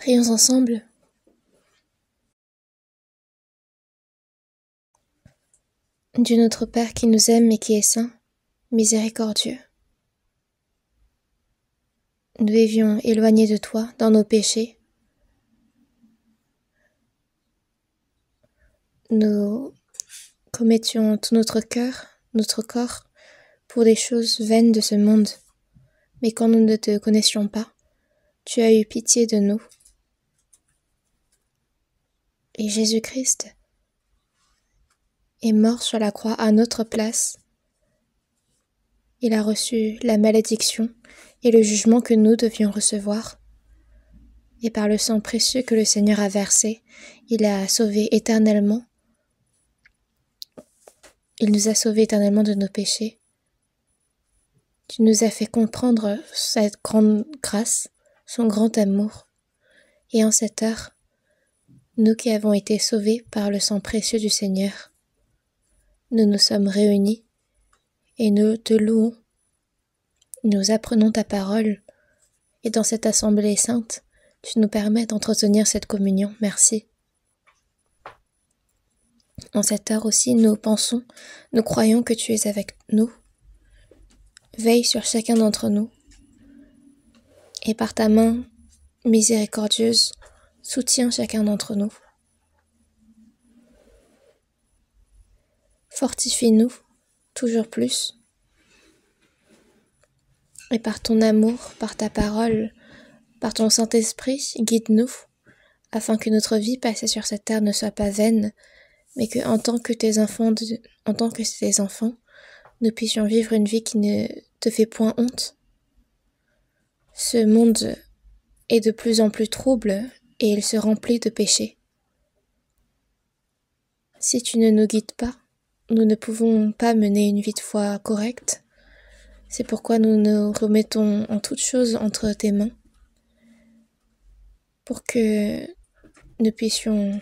Prions ensemble. Dieu notre Père qui nous aime et qui est saint, miséricordieux. Nous vivions éloignés de toi dans nos péchés. Nous commettions tout notre cœur, notre corps, pour des choses vaines de ce monde. Mais quand nous ne te connaissions pas, tu as eu pitié de nous. Et Jésus-Christ est mort sur la croix à notre place. Il a reçu la malédiction et le jugement que nous devions recevoir. Et par le sang précieux que le Seigneur a versé, il a sauvé éternellement. Il nous a sauvés éternellement de nos péchés. Tu nous as fait comprendre cette grande grâce, son grand amour. Et en cette heure, nous qui avons été sauvés par le sang précieux du Seigneur, nous nous sommes réunis et nous te louons. Nous apprenons ta parole et dans cette assemblée sainte, tu nous permets d'entretenir cette communion. Merci. En cette heure aussi, nous pensons, nous croyons que tu es avec nous. Veille sur chacun d'entre nous et par ta main miséricordieuse, soutiens chacun d'entre nous. Fortifie-nous toujours plus. Et par ton amour, par ta parole, par ton Saint-Esprit, guide-nous, afin que notre vie passée sur cette terre ne soit pas vaine, mais que en tant que tes enfants, nous puissions vivre une vie qui ne te fait point honte. Ce monde est de plus en plus trouble et il se remplit de péchés. Si tu ne nous guides pas, nous ne pouvons pas mener une vie de foi correcte. C'est pourquoi nous nous remettons en toutes choses entre tes mains, pour que nous puissions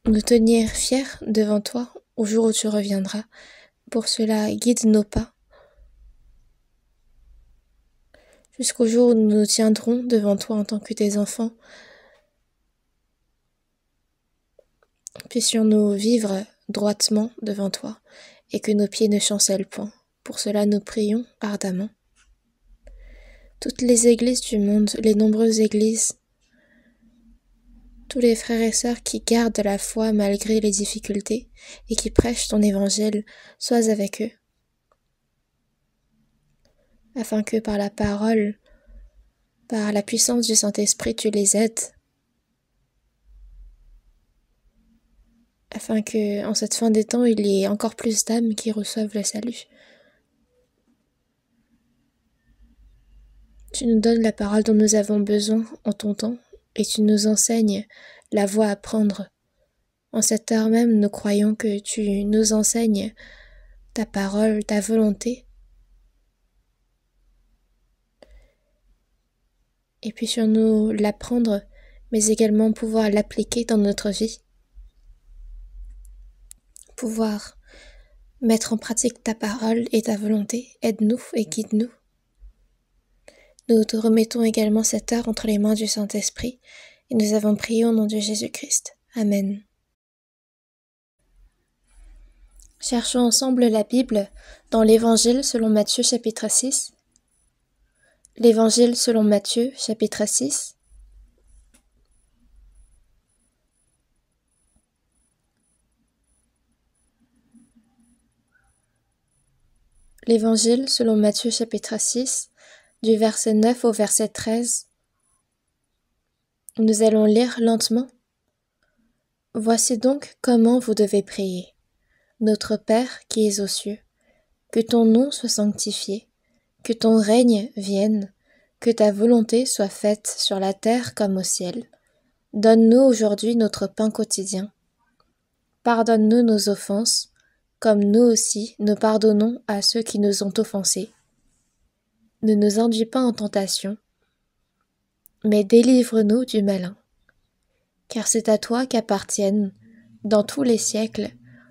nous tenir fiers devant toi au jour où tu reviendras. Pour cela, guide nos pas, jusqu'au jour où nous nous tiendrons devant toi en tant que tes enfants. Puissions-nous vivre droitement devant toi, et que nos pieds ne chancellent point. Pour cela, nous prions ardemment. Toutes les églises du monde, les nombreuses églises, tous les frères et sœurs qui gardent la foi malgré les difficultés et qui prêchent ton évangile, sois avec eux, afin que par la parole, par la puissance du Saint-Esprit, tu les aides, afin que, en cette fin des temps, il y ait encore plus d'âmes qui reçoivent le salut. Tu nous donnes la parole dont nous avons besoin en ton temps, et tu nous enseignes la voie à prendre. En cette heure même, nous croyons que tu nous enseignes ta parole, ta volonté. Et puissions-nous l'apprendre, mais également pouvoir l'appliquer dans notre vie. Pouvoir mettre en pratique ta parole et ta volonté. Aide-nous et guide-nous. Nous te remettons également cette heure entre les mains du Saint-Esprit, et nous avons prié au nom de Jésus-Christ. Amen. Cherchons ensemble la Bible dans l'Évangile selon Matthieu chapitre 6. L'Évangile selon Matthieu chapitre 6. L'Évangile selon Matthieu chapitre 6, du verset 9 au verset 13. Nous allons lire lentement. Voici donc comment vous devez prier. Notre Père qui es aux cieux, que ton nom soit sanctifié, que ton règne vienne, que ta volonté soit faite sur la terre comme au ciel. Donne-nous aujourd'hui notre pain quotidien. Pardonne-nous nos offenses, comme nous aussi nous pardonnons à ceux qui nous ont offensés. Ne nous induis pas en tentation, mais délivre-nous du malin. Car c'est à toi qu'appartiennent, dans tous les siècles,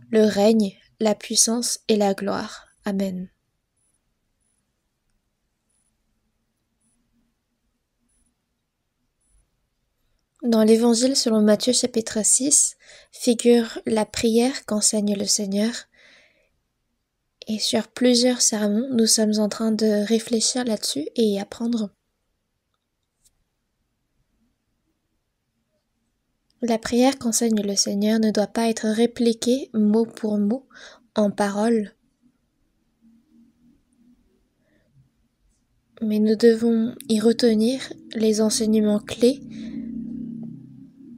le règne, la puissance et la gloire. Amen. Dans l'Évangile selon Matthieu chapitre 6 figure la prière qu'enseigne le Seigneur. Et sur plusieurs sermons, nous sommes en train de réfléchir là-dessus et y apprendre. La prière qu'enseigne le Seigneur ne doit pas être répliquée mot pour mot en paroles, mais nous devons y retenir les enseignements clés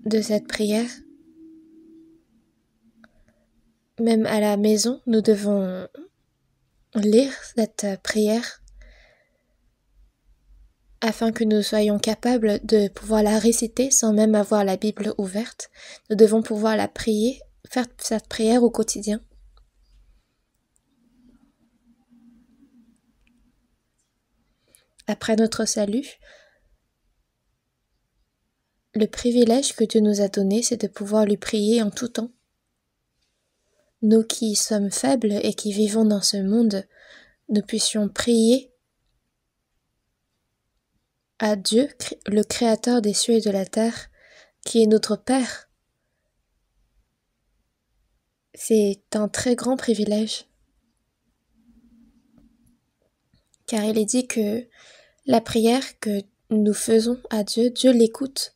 de cette prière. Même à la maison, nous devons lire cette prière afin que nous soyons capables de pouvoir la réciter sans même avoir la Bible ouverte. Nous devons pouvoir la prier, faire cette prière au quotidien. Après notre salut, le privilège que Dieu nous a donné, c'est de pouvoir lui prier en tout temps. Nous qui sommes faibles et qui vivons dans ce monde, nous puissions prier à Dieu, le Créateur des cieux et de la terre, qui est notre Père. C'est un très grand privilège, car il est dit que la prière que nous faisons à Dieu, Dieu l'écoute.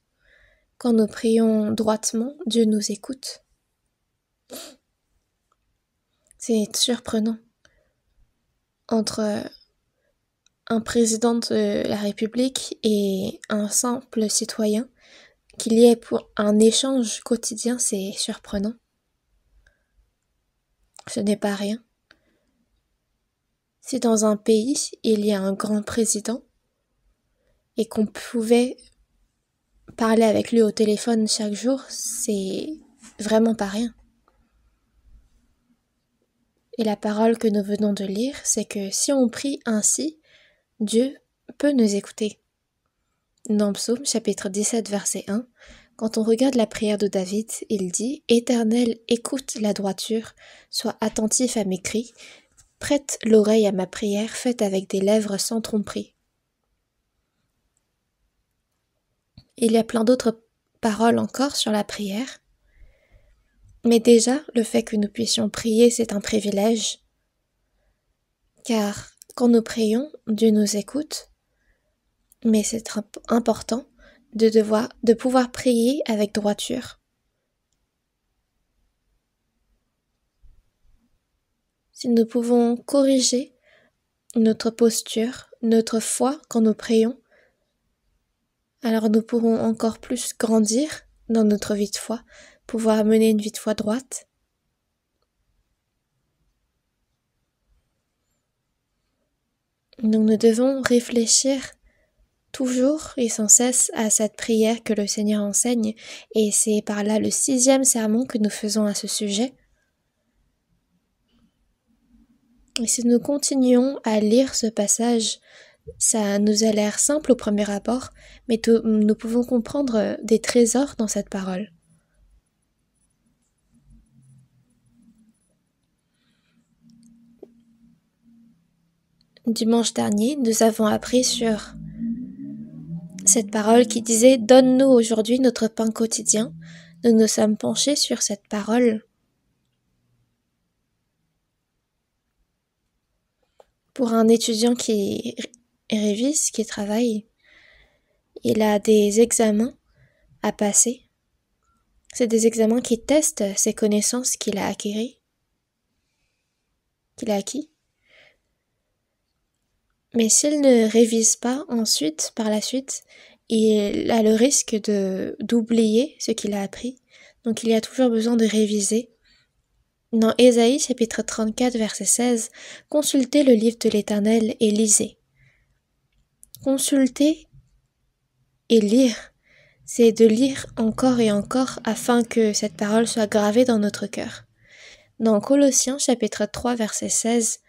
Quand nous prions droitement, Dieu nous écoute. C'est surprenant. Entre un président de la République et un simple citoyen, qu'il y ait pour un échange quotidien, c'est surprenant. Ce n'est pas rien. Si dans un pays, il y a un grand président et qu'on pouvait parler avec lui au téléphone chaque jour, c'est vraiment pas rien. Et la parole que nous venons de lire, c'est que si on prie ainsi, Dieu peut nous écouter. Dans Psaume chapitre 17 verset 1, quand on regarde la prière de David, il dit « Éternel, écoute la droiture, sois attentif à mes cris, prête l'oreille à ma prière, faite avec des lèvres sans tromperie. » Il y a plein d'autres paroles encore sur la prière, mais déjà, le fait que nous puissions prier, c'est un privilège, car quand nous prions, Dieu nous écoute, mais c'est important de pouvoir prier avec droiture. Si nous pouvons corriger notre posture, notre foi quand nous prions, alors nous pourrons encore plus grandir dans notre vie de foi, pouvoir mener une vie de foi droite. Donc nous devons réfléchir toujours et sans cesse à cette prière que le Seigneur enseigne, et c'est par là le 6e sermon que nous faisons à ce sujet. Et si nous continuons à lire ce passage, ça nous a l'air simple au premier abord, mais nous pouvons comprendre des trésors dans cette parole. Dimanche dernier, nous avons appris sur cette parole qui disait « Donne-nous aujourd'hui notre pain quotidien ». Nous nous sommes penchés sur cette parole pour un étudiant qui révise, qui travaille. Il a des examens à passer. C'est des examens qui testent ses connaissances qu'il a acquis. Mais s'il ne révise pas ensuite, par la suite, il a le risque d'oublier ce qu'il a appris. Donc il y a toujours besoin de réviser. Dans Ésaïe chapitre 34 verset 16, consultez le livre de l'Éternel et lisez. Consulter et lire, c'est de lire encore et encore afin que cette parole soit gravée dans notre cœur. Dans Colossiens chapitre 3 verset 16,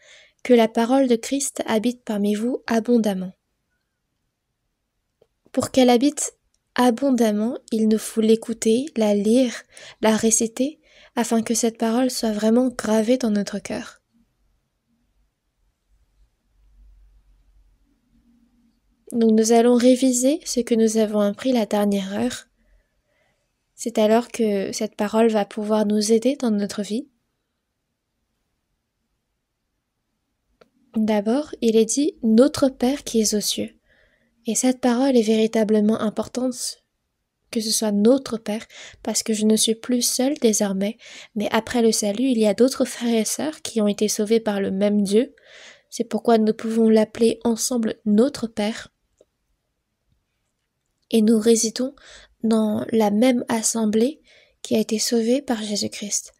que la parole de Christ habite parmi vous abondamment. Pour qu'elle habite abondamment, il nous faut l'écouter, la lire, la réciter, afin que cette parole soit vraiment gravée dans notre cœur. Donc nous allons réviser ce que nous avons appris la dernière heure. C'est alors que cette parole va pouvoir nous aider dans notre vie. D'abord, il est dit « Notre Père qui es aux cieux ». Et cette parole est véritablement importante, que ce soit notre Père, parce que je ne suis plus seule désormais, mais après le salut, il y a d'autres frères et sœurs qui ont été sauvés par le même Dieu. C'est pourquoi nous pouvons l'appeler ensemble notre Père. Et nous résidons dans la même assemblée qui a été sauvée par Jésus-Christ.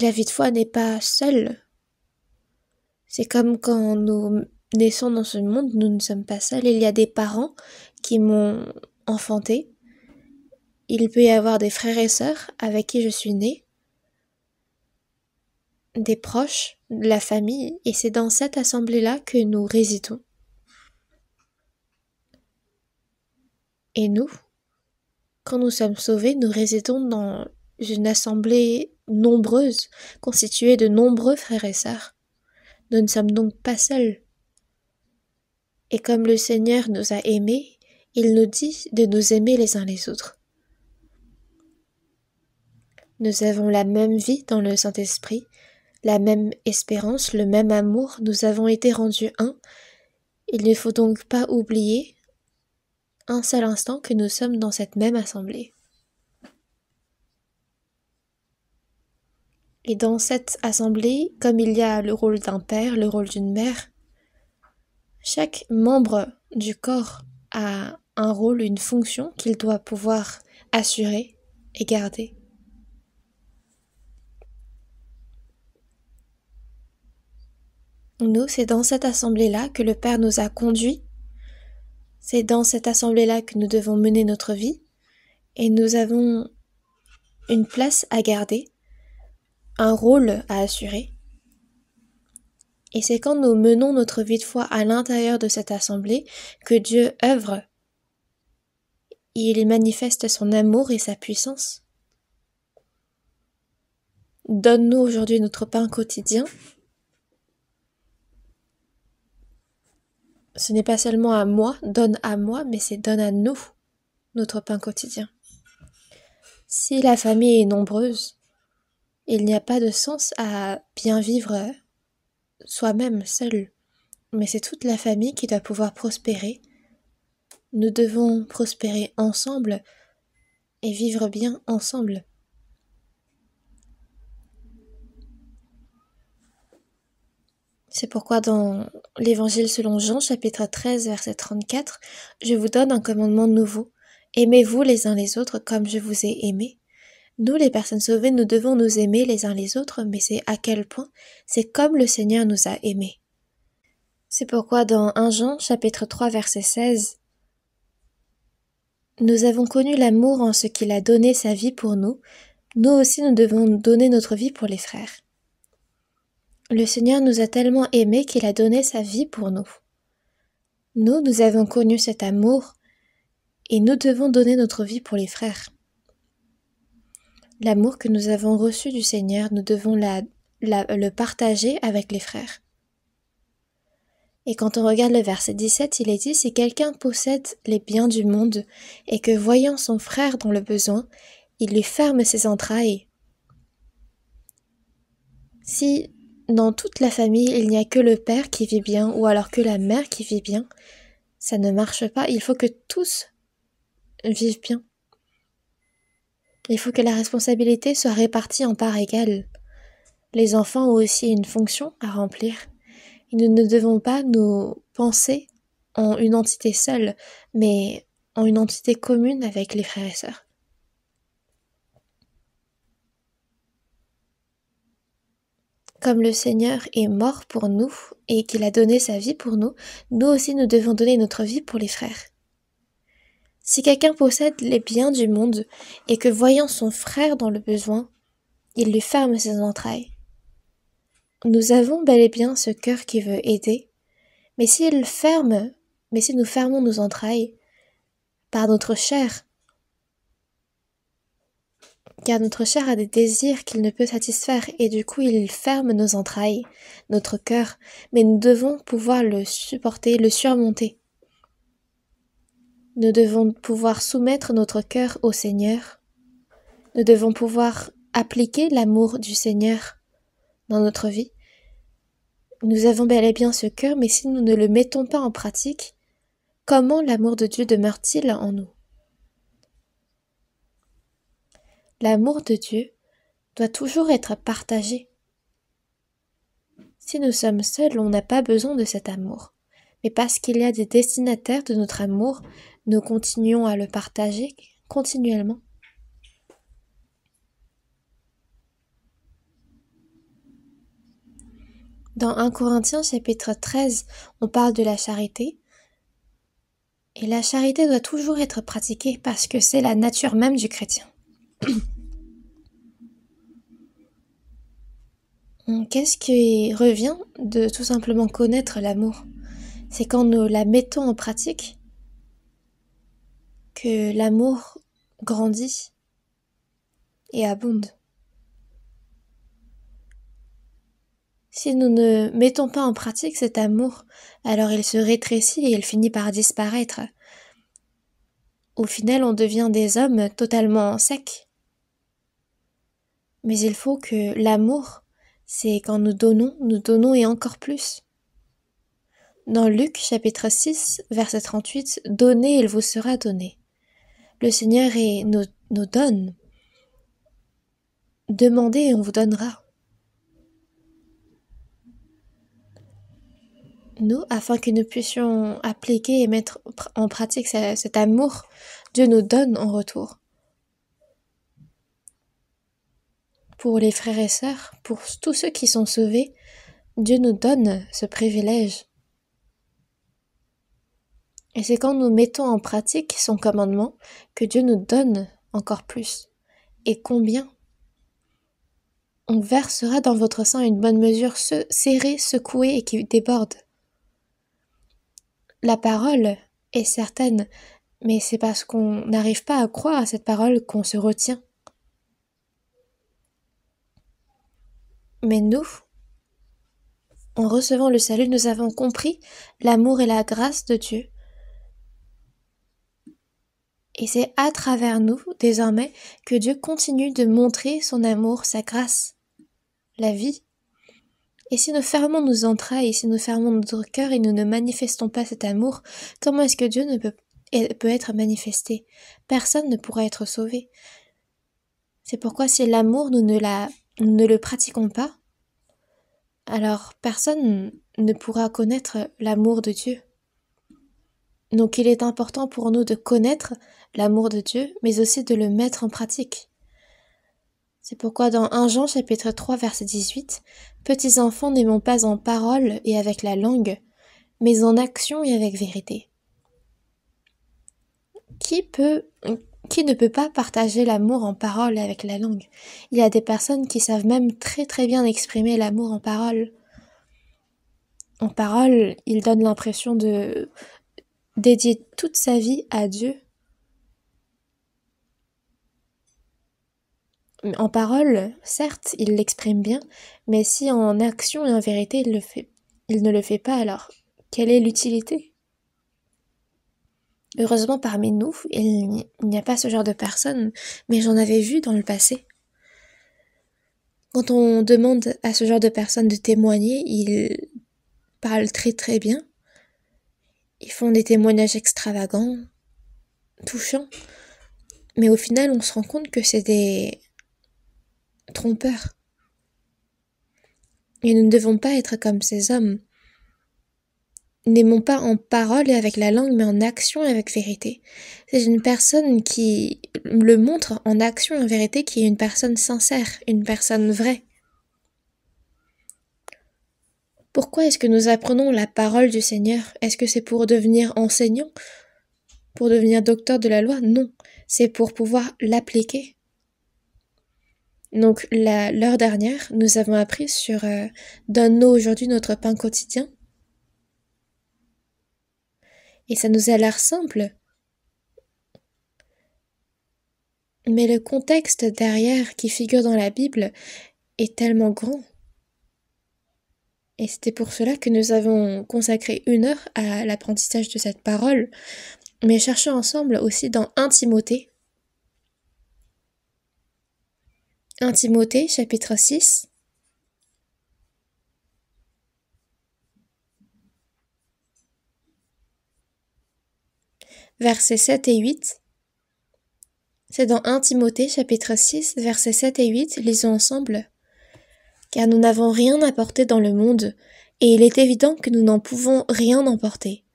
La vie de foi n'est pas seule. C'est comme quand nous naissons dans ce monde, nous ne sommes pas seuls. Il y a des parents qui m'ont enfanté. Il peut y avoir des frères et sœurs avec qui je suis née, des proches, de la famille, et c'est dans cette assemblée-là que nous résidons. Et nous, quand nous sommes sauvés, nous résidons dans une assemblée nombreuse, constituée de nombreux frères et sœurs. Nous ne sommes donc pas seuls. Et comme le Seigneur nous a aimés, il nous dit de nous aimer les uns les autres. Nous avons la même vie dans le Saint-Esprit, la même espérance, le même amour, nous avons été rendus un. Il ne faut donc pas oublier un seul instant que nous sommes dans cette même assemblée. Et dans cette assemblée, comme il y a le rôle d'un père, le rôle d'une mère, chaque membre du corps a un rôle, une fonction qu'il doit pouvoir assurer et garder. Nous, c'est dans cette assemblée-là que le Père nous a conduits. C'est dans cette assemblée-là que nous devons mener notre vie. Et nous avons une place à garder, un rôle à assurer. Et c'est quand nous menons notre vie de foi à l'intérieur de cette assemblée que Dieu œuvre. Il manifeste son amour et sa puissance. Donne-nous aujourd'hui notre pain quotidien. Ce n'est pas seulement à moi, mais c'est donne à nous notre pain quotidien. Si la famille est nombreuse, il n'y a pas de sens à bien vivre soi-même seul, mais c'est toute la famille qui doit pouvoir prospérer. Nous devons prospérer ensemble et vivre bien ensemble. C'est pourquoi dans l'Évangile selon Jean, chapitre 13, verset 34, « Je vous donne un commandement nouveau. Aimez-vous les uns les autres comme je vous ai aimés. » Nous, les personnes sauvées, nous devons nous aimer les uns les autres, mais c'est à quel point? C'est comme le Seigneur nous a aimés. C'est pourquoi dans 1 Jean, chapitre 3, verset 16, « Nous avons connu l'amour en ce qu'il a donné sa vie pour nous. Nous aussi, nous devons donner notre vie pour les frères. » Le Seigneur nous a tellement aimés qu'il a donné sa vie pour nous. Nous avons connu cet amour et nous devons donner notre vie pour les frères. L'amour que nous avons reçu du Seigneur, nous devons le partager avec les frères. Et quand on regarde le verset 17, il est dit « Si quelqu'un possède les biens du monde et que voyant son frère dans le besoin, il lui ferme ses entrailles. » Si dans toute la famille, il n'y a que le père qui vit bien ou alors que la mère qui vit bien, ça ne marche pas. Il faut que tous vivent bien. Il faut que la responsabilité soit répartie en parts égales. Les enfants ont aussi une fonction à remplir. Et nous ne devons pas nous penser en une entité seule, mais en une entité commune avec les frères et sœurs. Comme le Seigneur est mort pour nous et qu'il a donné sa vie pour nous, nous aussi nous devons donner notre vie pour les frères. Si quelqu'un possède les biens du monde et que voyant son frère dans le besoin, il lui ferme ses entrailles. Nous avons bel et bien ce cœur qui veut aider, mais si nous fermons nos entrailles par notre chair, car notre chair a des désirs qu'il ne peut satisfaire et du coup il ferme nos entrailles, notre cœur, mais nous devons pouvoir le supporter, le surmonter. Nous devons pouvoir soumettre notre cœur au Seigneur Nous devons pouvoir appliquer l'amour du Seigneur dans notre vie. Nous avons bel et bien ce cœur, mais si nous ne le mettons pas en pratique, comment l'amour de Dieu demeure-t-il en nous? L'amour de Dieu doit toujours être partagé. Si nous sommes seuls, on n'a pas besoin de cet amour. Mais parce qu'il y a des destinataires de notre amour, nous continuons à le partager continuellement. Dans 1 Corinthiens chapitre 13, on parle de la charité. Et la charité doit toujours être pratiquée parce que c'est la nature même du chrétien. Qu'est-ce qui revient de tout simplement connaître l'amour? C'est quand nous la mettons en pratique que l'amour grandit et abonde. Si nous ne mettons pas en pratique cet amour, alors il se rétrécit et il finit par disparaître. Au final, on devient des hommes totalement secs. Mais il faut que l'amour, c'est quand nous donnons et encore plus. Dans Luc chapitre 6, verset 38, « Donnez, il vous sera donné. » Le Seigneur nous donne. Demandez et on vous donnera. Nous, afin que nous puissions appliquer et mettre en pratique cet amour, Dieu nous donne en retour. Pour les frères et sœurs, pour tous ceux qui sont sauvés, Dieu nous donne ce privilège. Et c'est quand nous mettons en pratique son commandement que Dieu nous donne encore plus. Et combien? On versera dans votre sein une bonne mesure serrée, secouée et qui déborde. La parole est certaine, mais c'est parce qu'on n'arrive pas à croire à cette parole qu'on se retient. Mais nous, en recevant le salut, nous avons compris l'amour et la grâce de Dieu. Et c'est à travers nous, désormais, que Dieu continue de montrer son amour, sa grâce, la vie. Et si nous fermons nos entrailles, si nous fermons notre cœur et nous ne manifestons pas cet amour, comment est-ce que Dieu peut être manifesté? Personne ne pourra être sauvé. C'est pourquoi si l'amour, nous ne le pratiquons pas, alors personne ne pourra connaître l'amour de Dieu. Donc il est important pour nous de connaître l'amour de Dieu, mais aussi de le mettre en pratique. C'est pourquoi dans 1 Jean chapitre 3 verset 18, « Petits enfants, n'aimons pas en parole et avec la langue, mais en action et avec vérité. » Qui ne peut pas partager l'amour en parole et avec la langue? Il y a des personnes qui savent même très très bien exprimer l'amour en parole. En parole, ils donnent l'impression de dédier toute sa vie à Dieu. En parole, certes, il l'exprime bien, mais si en action et en vérité il ne le fait pas, alors quelle est l'utilité? Heureusement parmi nous, il n'y a pas ce genre de personnes, mais j'en avais vu dans le passé. Quand on demande à ce genre de personnes de témoigner, ils parlent très très bien. Ils font des témoignages extravagants, touchants, mais au final on se rend compte que c'est des trompeurs. Et nous ne devons pas être comme ces hommes. N'aimons pas en parole et avec la langue, mais en action et avec vérité. C'est une personne qui le montre en action et en vérité, qui est une personne sincère, une personne vraie. Pourquoi est-ce que nous apprenons la parole du Seigneur? Est-ce que c'est pour devenir enseignant? Pour devenir docteur de la loi? Non, c'est pour pouvoir l'appliquer. Donc l'heure dernière, nous avons appris sur donne-nous aujourd'hui notre pain quotidien. Et ça nous a l'air simple. Mais le contexte derrière qui figure dans la Bible est tellement grand. Et c'était pour cela que nous avons consacré 1 heure à l'apprentissage de cette parole. Mais cherchons ensemble aussi dans 1 Timothée. 1 Timothée chapitre 6, versets 7 et 8. C'est dans 1 Timothée chapitre 6, versets 7 et 8, lisons ensemble. Car nous n'avons rien apporté dans le monde, et il est évident que nous n'en pouvons rien emporter.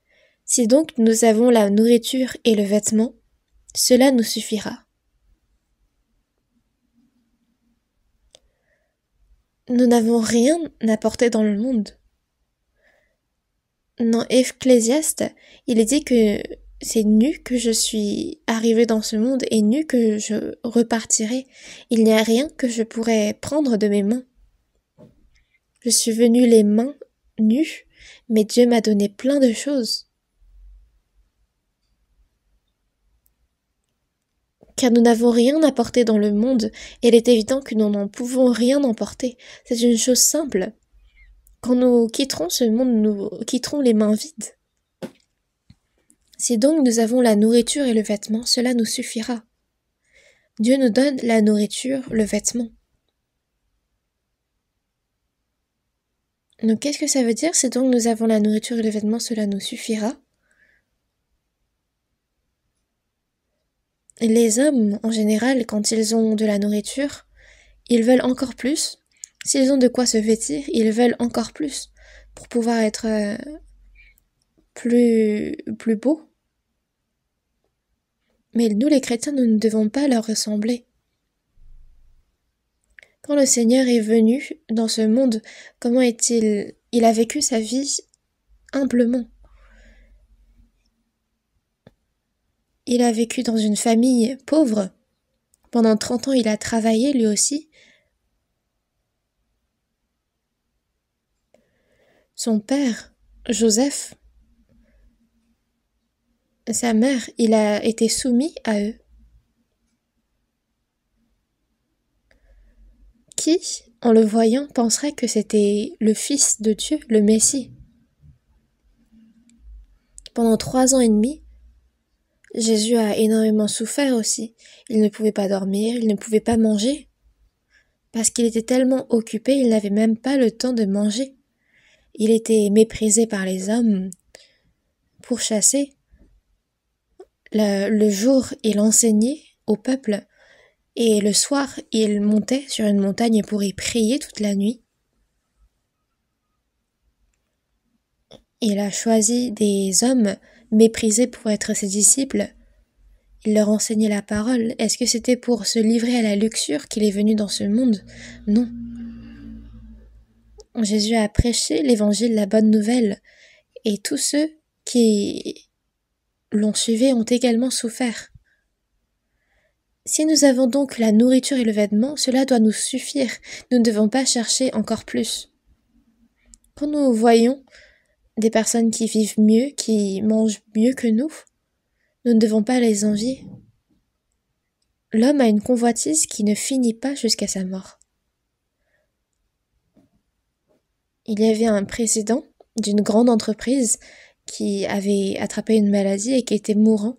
Si donc nous avons la nourriture et le vêtement, cela nous suffira. Nous n'avons rien apporté dans le monde. Dans Ecclésiaste, il est dit que c'est nu que je suis arrivé dans ce monde et nu que je repartirai. Il n'y a rien que je pourrais prendre de mes mains. Je suis venu les mains nues, mais Dieu m'a donné plein de choses. Car nous n'avons rien apporté dans le monde, et il est évident que nous n'en pouvons rien emporter. C'est une chose simple. Quand nous quitterons ce monde, nous quitterons les mains vides. Si donc nous avons la nourriture et le vêtement, cela nous suffira. Dieu nous donne la nourriture, le vêtement. Donc qu'est-ce que ça veut dire? Si donc nous avons la nourriture et le vêtement, cela nous suffira. Les hommes, en général, quand ils ont de la nourriture, ils veulent encore plus. S'ils ont de quoi se vêtir, ils veulent encore plus pour pouvoir être plus beaux. Mais nous, les chrétiens, nous ne devons pas leur ressembler. Quand le Seigneur est venu dans ce monde, comment est-il? Il a vécu sa vie humblement. Il a vécu dans une famille pauvre. Pendant 30 ans, il a travaillé lui aussi. Son père, Joseph, sa mère, il a été soumis à eux. Qui, en le voyant, penserait que c'était le Fils de Dieu, le Messie? Pendant 3 ans et demi, Jésus a énormément souffert aussi. Il ne pouvait pas dormir, il ne pouvait pas manger. Parce qu'il était tellement occupé, il n'avait même pas le temps de manger. Il était méprisé par les hommes, pourchassé. Le jour, il enseignait au peuple, et le soir, il montait sur une montagne pour y prier toute la nuit. Il a choisi des hommes méprisés pour être ses disciples. Il leur enseignait la parole. Est-ce que c'était pour se livrer à la luxure qu'il est venu dans ce monde? Non. Jésus a prêché l'évangile, la bonne nouvelle, et tous ceux qui l'ont suivi ont également souffert. Si nous avons donc la nourriture et le vêtement, cela doit nous suffire. Nous ne devons pas chercher encore plus. Quand nous voyons des personnes qui vivent mieux, qui mangent mieux que nous ne devons pas les envier. L'homme a une convoitise qui ne finit pas jusqu'à sa mort. Il y avait un président d'une grande entreprise qui avait attrapé une maladie et qui était mourant.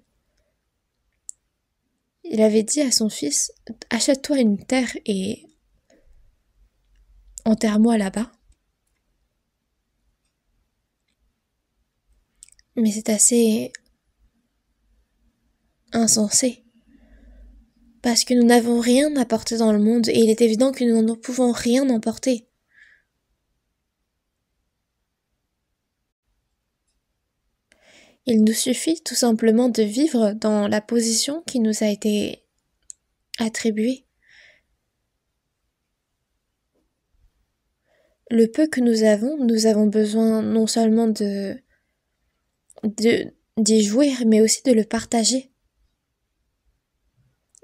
Il avait dit à son fils, « Achète-toi une terre et enterre-moi là-bas. » Mais c'est assez insensé. Parce que nous n'avons rien apporté dans le monde et il est évident que nous ne pouvons rien emporter. Il nous suffit tout simplement de vivre dans la position qui nous a été attribuée. Le peu que nous avons besoin non seulement d'y jouir, mais aussi de le partager.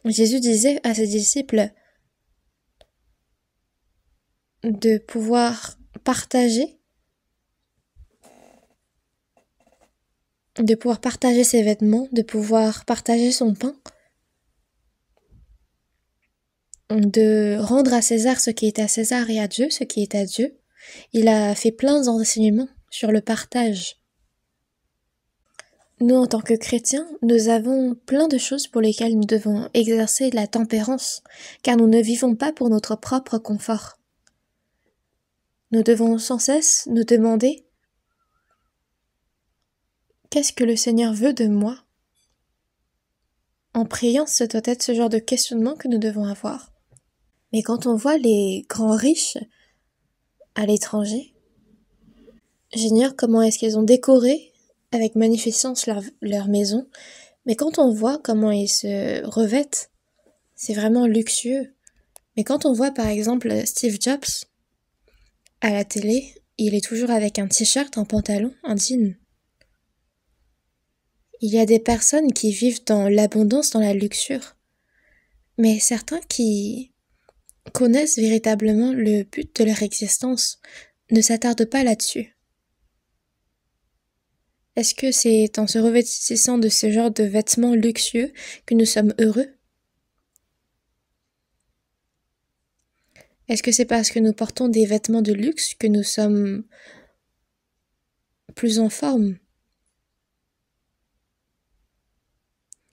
Jésus disait à ses disciples de pouvoir partager ses vêtements, de pouvoir partager son pain, de rendre à César ce qui est à César et à Dieu ce qui est à Dieu. Il a fait plein d'enseignements sur le partage. Nous, en tant que chrétiens, nous avons plein de choses pour lesquelles nous devons exercer la tempérance, car nous ne vivons pas pour notre propre confort. Nous devons sans cesse nous demander « Qu'est-ce que le Seigneur veut de moi ?» En priant, ce doit être ce genre de questionnement que nous devons avoir. Mais quand on voit les grands riches à l'étranger, j'ignore comment est-ce qu'ils ont décoré avec magnificence leur maison, mais quand on voit comment ils se revêtent, c'est vraiment luxueux. Mais quand on voit par exemple Steve Jobs à la télé, il est toujours avec un t-shirt, un pantalon, un jean. Il y a des personnes qui vivent dans l'abondance, dans la luxure, mais certains qui connaissent véritablement le but de leur existence ne s'attardent pas là-dessus. Est-ce que c'est en se revêtissant de ce genre de vêtements luxueux que nous sommes heureux? Est-ce que c'est parce que nous portons des vêtements de luxe que nous sommes plus en forme?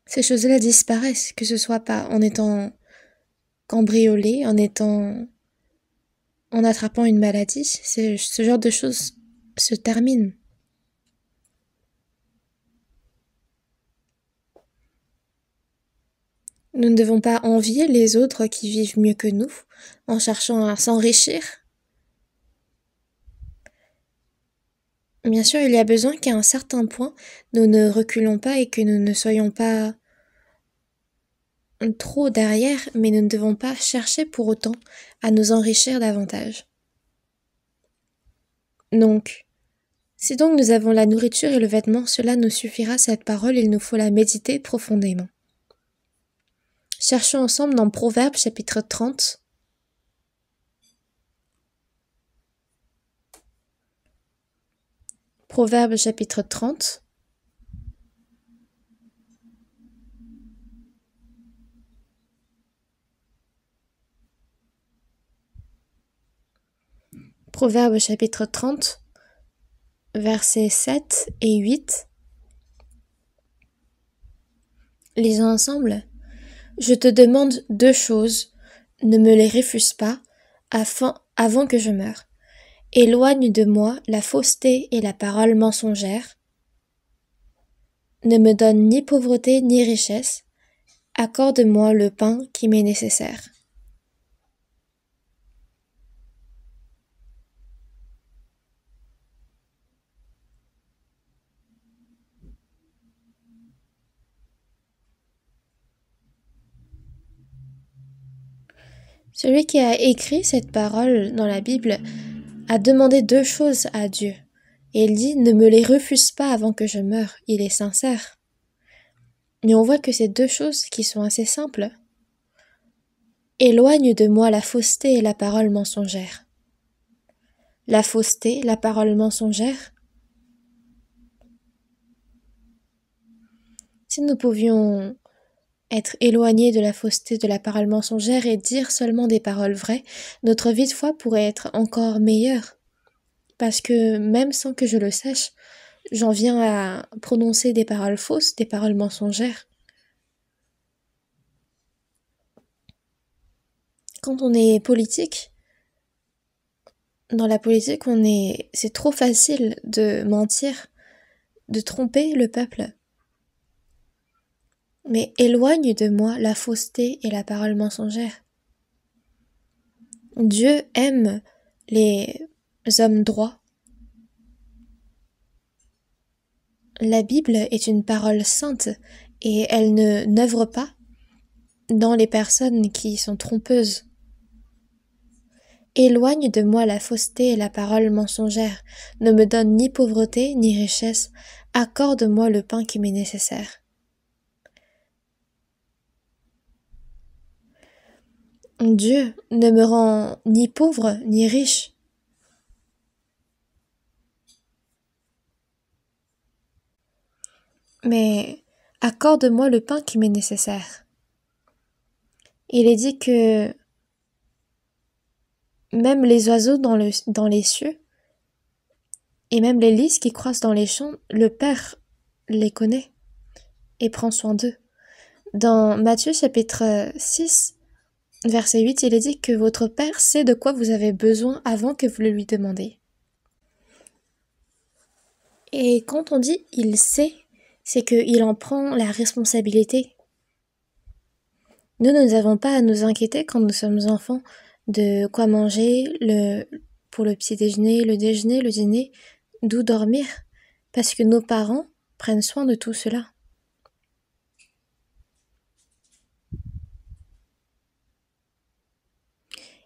Ces choses-là disparaissent, que ce soit pas en étant cambriolé, en attrapant une maladie, ce genre de choses se terminent. Nous ne devons pas envier les autres qui vivent mieux que nous, en cherchant à s'enrichir. Bien sûr, il y a besoin qu'à un certain point, nous ne reculons pas et que nous ne soyons pas trop derrière, mais nous ne devons pas chercher pour autant à nous enrichir davantage. Donc, si donc nous avons la nourriture et le vêtement, cela nous suffira, cette parole, il nous faut la méditer profondément. Cherchons ensemble dans Proverbes chapitre 30. Proverbes chapitre 30. Proverbes chapitre 30, versets 7 et 8. Lisons ensemble. Je te demande 2 choses, ne me les refuse pas, avant que je meure. Éloigne de moi la fausseté et la parole mensongère. Ne me donne ni pauvreté ni richesse. Accorde-moi le pain qui m'est nécessaire. Celui qui a écrit cette parole dans la Bible a demandé 2 choses à Dieu. Et il dit « Ne me les refuse pas avant que je meure ». Il est sincère. Mais on voit que c'est 2 choses qui sont assez simples. Éloigne de moi la fausseté et la parole mensongère. La fausseté, la parole mensongère. Si nous pouvions être éloignés de la fausseté de la parole mensongère et dire seulement des paroles vraies, notre vie de foi pourrait être encore meilleure. Parce que même sans que je le sache, j'en viens à prononcer des paroles fausses, des paroles mensongères. Quand on est politique, dans la politique, c'est trop facile de mentir, de tromper le peuple. Mais éloigne de moi la fausseté et la parole mensongère. Dieu aime les hommes droits. La Bible est une parole sainte et elle n'œuvre pas dans les personnes qui sont trompeuses. Éloigne de moi la fausseté et la parole mensongère. Ne me donne ni pauvreté ni richesse. Accorde-moi le pain qui m'est nécessaire. Dieu ne me rend ni pauvre ni riche. Mais accorde-moi le pain qui m'est nécessaire. Il est dit que même les oiseaux dans les cieux et même les lys qui croissent dans les champs, le Père les connaît et prend soin d'eux. Dans Matthieu chapitre 6, verset 8, il est dit que votre Père sait de quoi vous avez besoin avant que vous le lui demandiez. Et quand on dit « il sait », c'est qu'il en prend la responsabilité. Nous n'avons pas à nous inquiéter quand nous sommes enfants de quoi manger pour le petit déjeuner, le dîner, d'où dormir, parce que nos parents prennent soin de tout cela.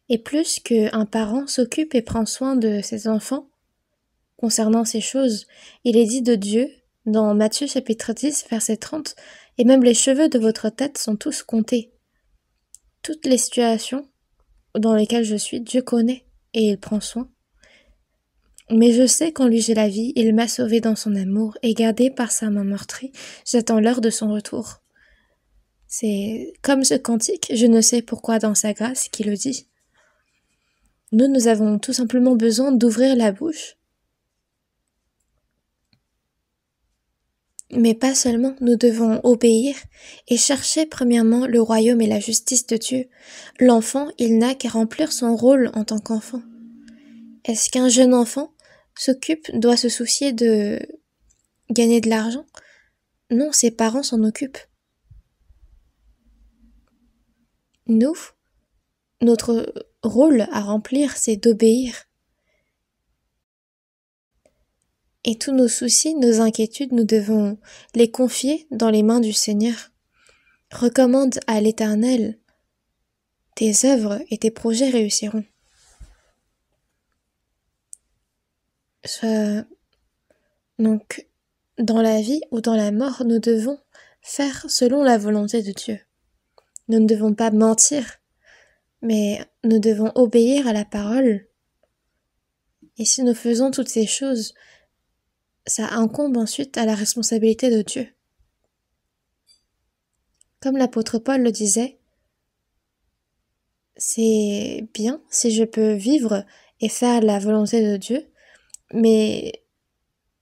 Et plus qu'un parent s'occupe et prend soin de ses enfants concernant ces choses, il est dit de Dieu, dans Matthieu chapitre 10, verset 30, « Et même les cheveux de votre tête sont tous comptés. » Toutes les situations dans lesquelles je suis, Dieu connaît et il prend soin. Mais je sais qu'en lui j'ai la vie, il m'a sauvé dans son amour et gardé par sa main meurtrie, j'attends l'heure de son retour. C'est comme ce cantique, je ne sais pourquoi dans sa grâce, qui le dit. Nous avons tout simplement besoin d'ouvrir la bouche. Mais pas seulement, nous devons obéir et chercher premièrement le royaume et la justice de Dieu. L'enfant, il n'a qu'à remplir son rôle en tant qu'enfant. Est-ce qu'un jeune enfant doit se soucier de gagner de l'argent? Non, ses parents s'en occupent. Nous, notre rôle à remplir, c'est d'obéir. Et tous nos soucis, nos inquiétudes, nous devons les confier dans les mains du Seigneur. Recommande à l'Éternel, tes œuvres et tes projets réussiront. Donc, dans la vie ou dans la mort, nous devons faire selon la volonté de Dieu. Nous ne devons pas mentir, mais nous devons obéir à la parole. Et si nous faisons toutes ces choses, ça incombe ensuite à la responsabilité de Dieu. Comme l'apôtre Paul le disait, c'est bien si je peux vivre et faire la volonté de Dieu, mais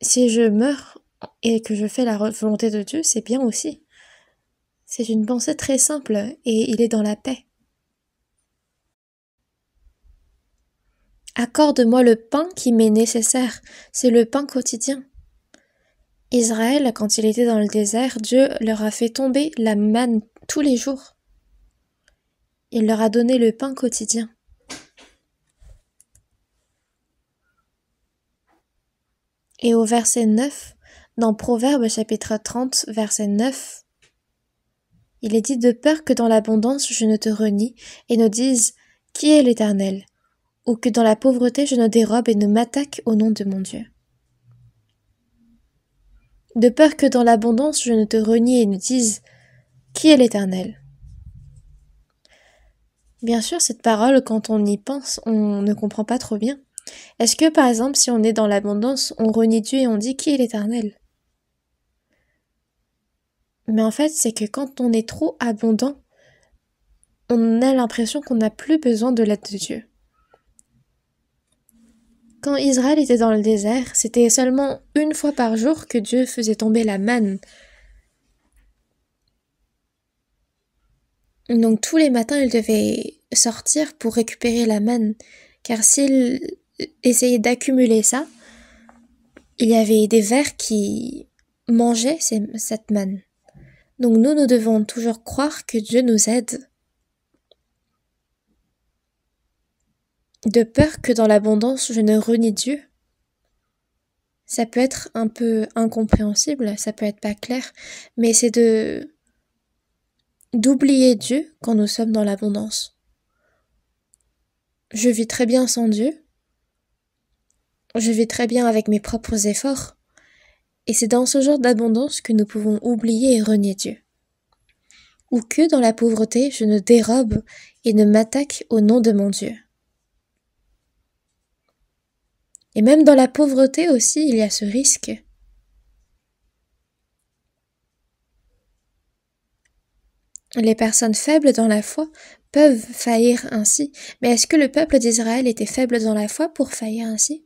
si je meurs et que je fais la volonté de Dieu, c'est bien aussi. C'est une pensée très simple et il est dans la paix. Accorde-moi le pain qui m'est nécessaire, c'est le pain quotidien. Israël, quand il était dans le désert, Dieu leur a fait tomber la manne tous les jours. Il leur a donné le pain quotidien. Et au verset 9, dans Proverbes chapitre 30, verset 9, il est dit « De peur que dans l'abondance je ne te renie et ne dise « Qui est l'Éternel ?» ou que dans la pauvreté je ne dérobe et ne m'attaque au nom de mon Dieu. De peur que dans l'abondance je ne te renie et ne dise « Qui est l'Éternel ?» Bien sûr, cette parole, quand on y pense, on ne comprend pas trop bien. Est-ce que, par exemple, si on est dans l'abondance, on renie Dieu et on dit « Qui est l'Éternel ?» Mais en fait, c'est que quand on est trop abondant, on a l'impression qu'on n'a plus besoin de l'aide de Dieu. Quand Israël était dans le désert, c'était seulement une fois par jour que Dieu faisait tomber la manne. Donc tous les matins, il devait sortir pour récupérer la manne, car s'il essayait d'accumuler ça, il y avait des vers qui mangeaient cette manne. Donc nous devons toujours croire que Dieu nous aide. De peur que dans l'abondance je ne renie Dieu. Ça peut être un peu incompréhensible, ça peut être pas clair, mais c'est d'oublier Dieu quand nous sommes dans l'abondance. Je vis très bien sans Dieu. Je vis très bien avec mes propres efforts. Et c'est dans ce genre d'abondance que nous pouvons oublier et renier Dieu. Ou que dans la pauvreté, je ne dérobe et ne m'attaque au nom de mon Dieu. Et même dans la pauvreté aussi, il y a ce risque. Les personnes faibles dans la foi peuvent faillir ainsi. Mais est-ce que le peuple d'Israël était faible dans la foi pour faillir ainsi?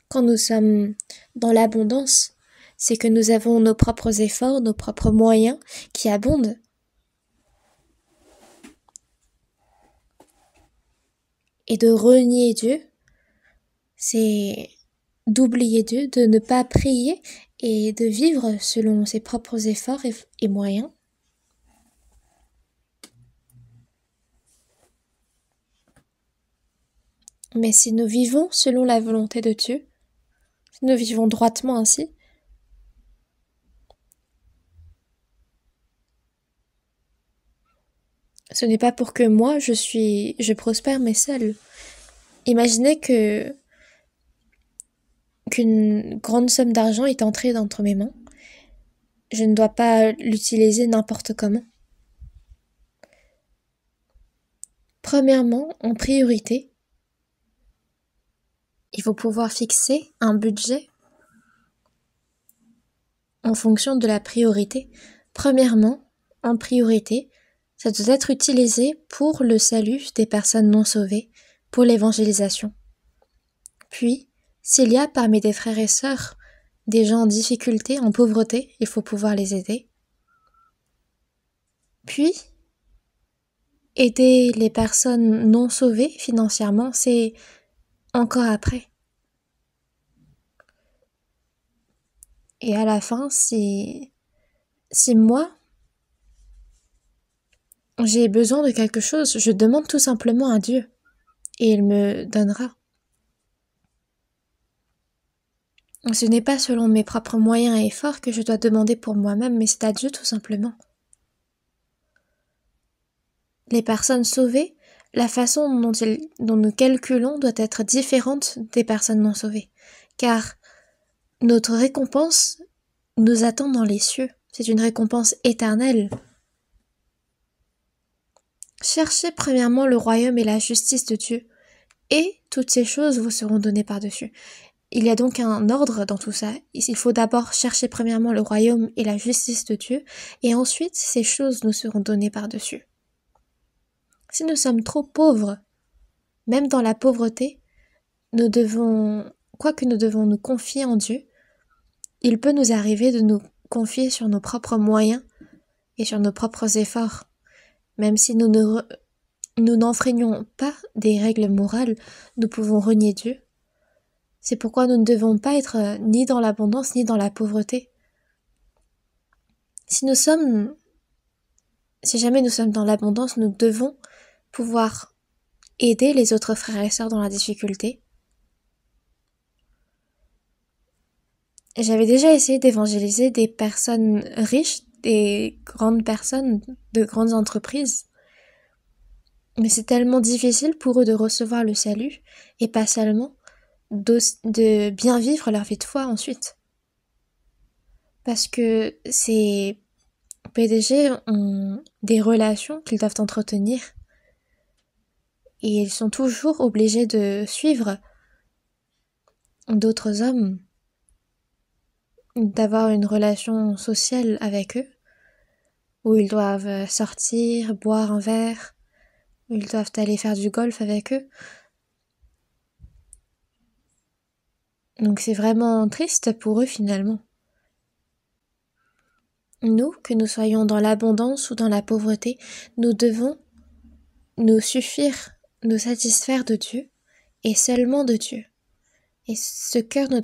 Quand nous sommes dans l'abondance, c'est que nous avons nos propres efforts, nos propres moyens qui abondent. Et de renier Dieu, c'est d'oublier Dieu, de ne pas prier et de vivre selon ses propres efforts et moyens. Mais si nous vivons selon la volonté de Dieu, si nous vivons droitement ainsi, ce n'est pas pour que moi je prospère, mais seul. Imaginez qu'une grande somme d'argent est entrée entre mes mains. Je ne dois pas l'utiliser n'importe comment. Premièrement, en priorité, il faut pouvoir fixer un budget en fonction de la priorité. Premièrement, en priorité, ça doit être utilisé pour le salut des personnes non sauvées, pour l'évangélisation. Puis, s'il y a parmi des frères et sœurs des gens en difficulté, en pauvreté, il faut pouvoir les aider. Puis, aider les personnes non sauvées financièrement, c'est encore après. Et à la fin, si moi, j'ai besoin de quelque chose, je demande tout simplement à Dieu et il me donnera. Ce n'est pas selon mes propres moyens et efforts que je dois demander pour moi-même, mais c'est à Dieu tout simplement. Les personnes sauvées, la façon dont nous calculons doit être différente des personnes non sauvées, car notre récompense nous attend dans les cieux. C'est une récompense éternelle. Cherchez premièrement le royaume et la justice de Dieu, et toutes ces choses vous seront données par-dessus. Il y a donc un ordre dans tout ça. Il faut d'abord chercher premièrement le royaume et la justice de Dieu, et ensuite ces choses nous seront données par-dessus. Si nous sommes trop pauvres, même dans la pauvreté, quoique nous devons nous confier en Dieu, il peut nous arriver de nous confier sur nos propres moyens et sur nos propres efforts. Même si nous n'enfreignons pas des règles morales, nous pouvons renier Dieu. C'est pourquoi nous ne devons pas être ni dans l'abondance ni dans la pauvreté. Si jamais nous sommes dans l'abondance, nous devons pouvoir aider les autres frères et sœurs dans la difficulté. J'avais déjà essayé d'évangéliser des personnes riches, des grandes personnes de grandes entreprises. Mais c'est tellement difficile pour eux de recevoir le salut, et pas seulement, de bien vivre leur vie de foi ensuite. Parce que ces PDG ont des relations qu'ils doivent entretenir, et ils sont toujours obligés de suivre d'autres hommes, d'avoir une relation sociale avec eux, où ils doivent sortir, boire un verre, où ils doivent aller faire du golf avec eux. Donc c'est vraiment triste pour eux finalement. Nous, que nous soyons dans l'abondance ou dans la pauvreté, nous devons nous suffire, nous satisfaire de Dieu, et seulement de Dieu. Et ce cœur ne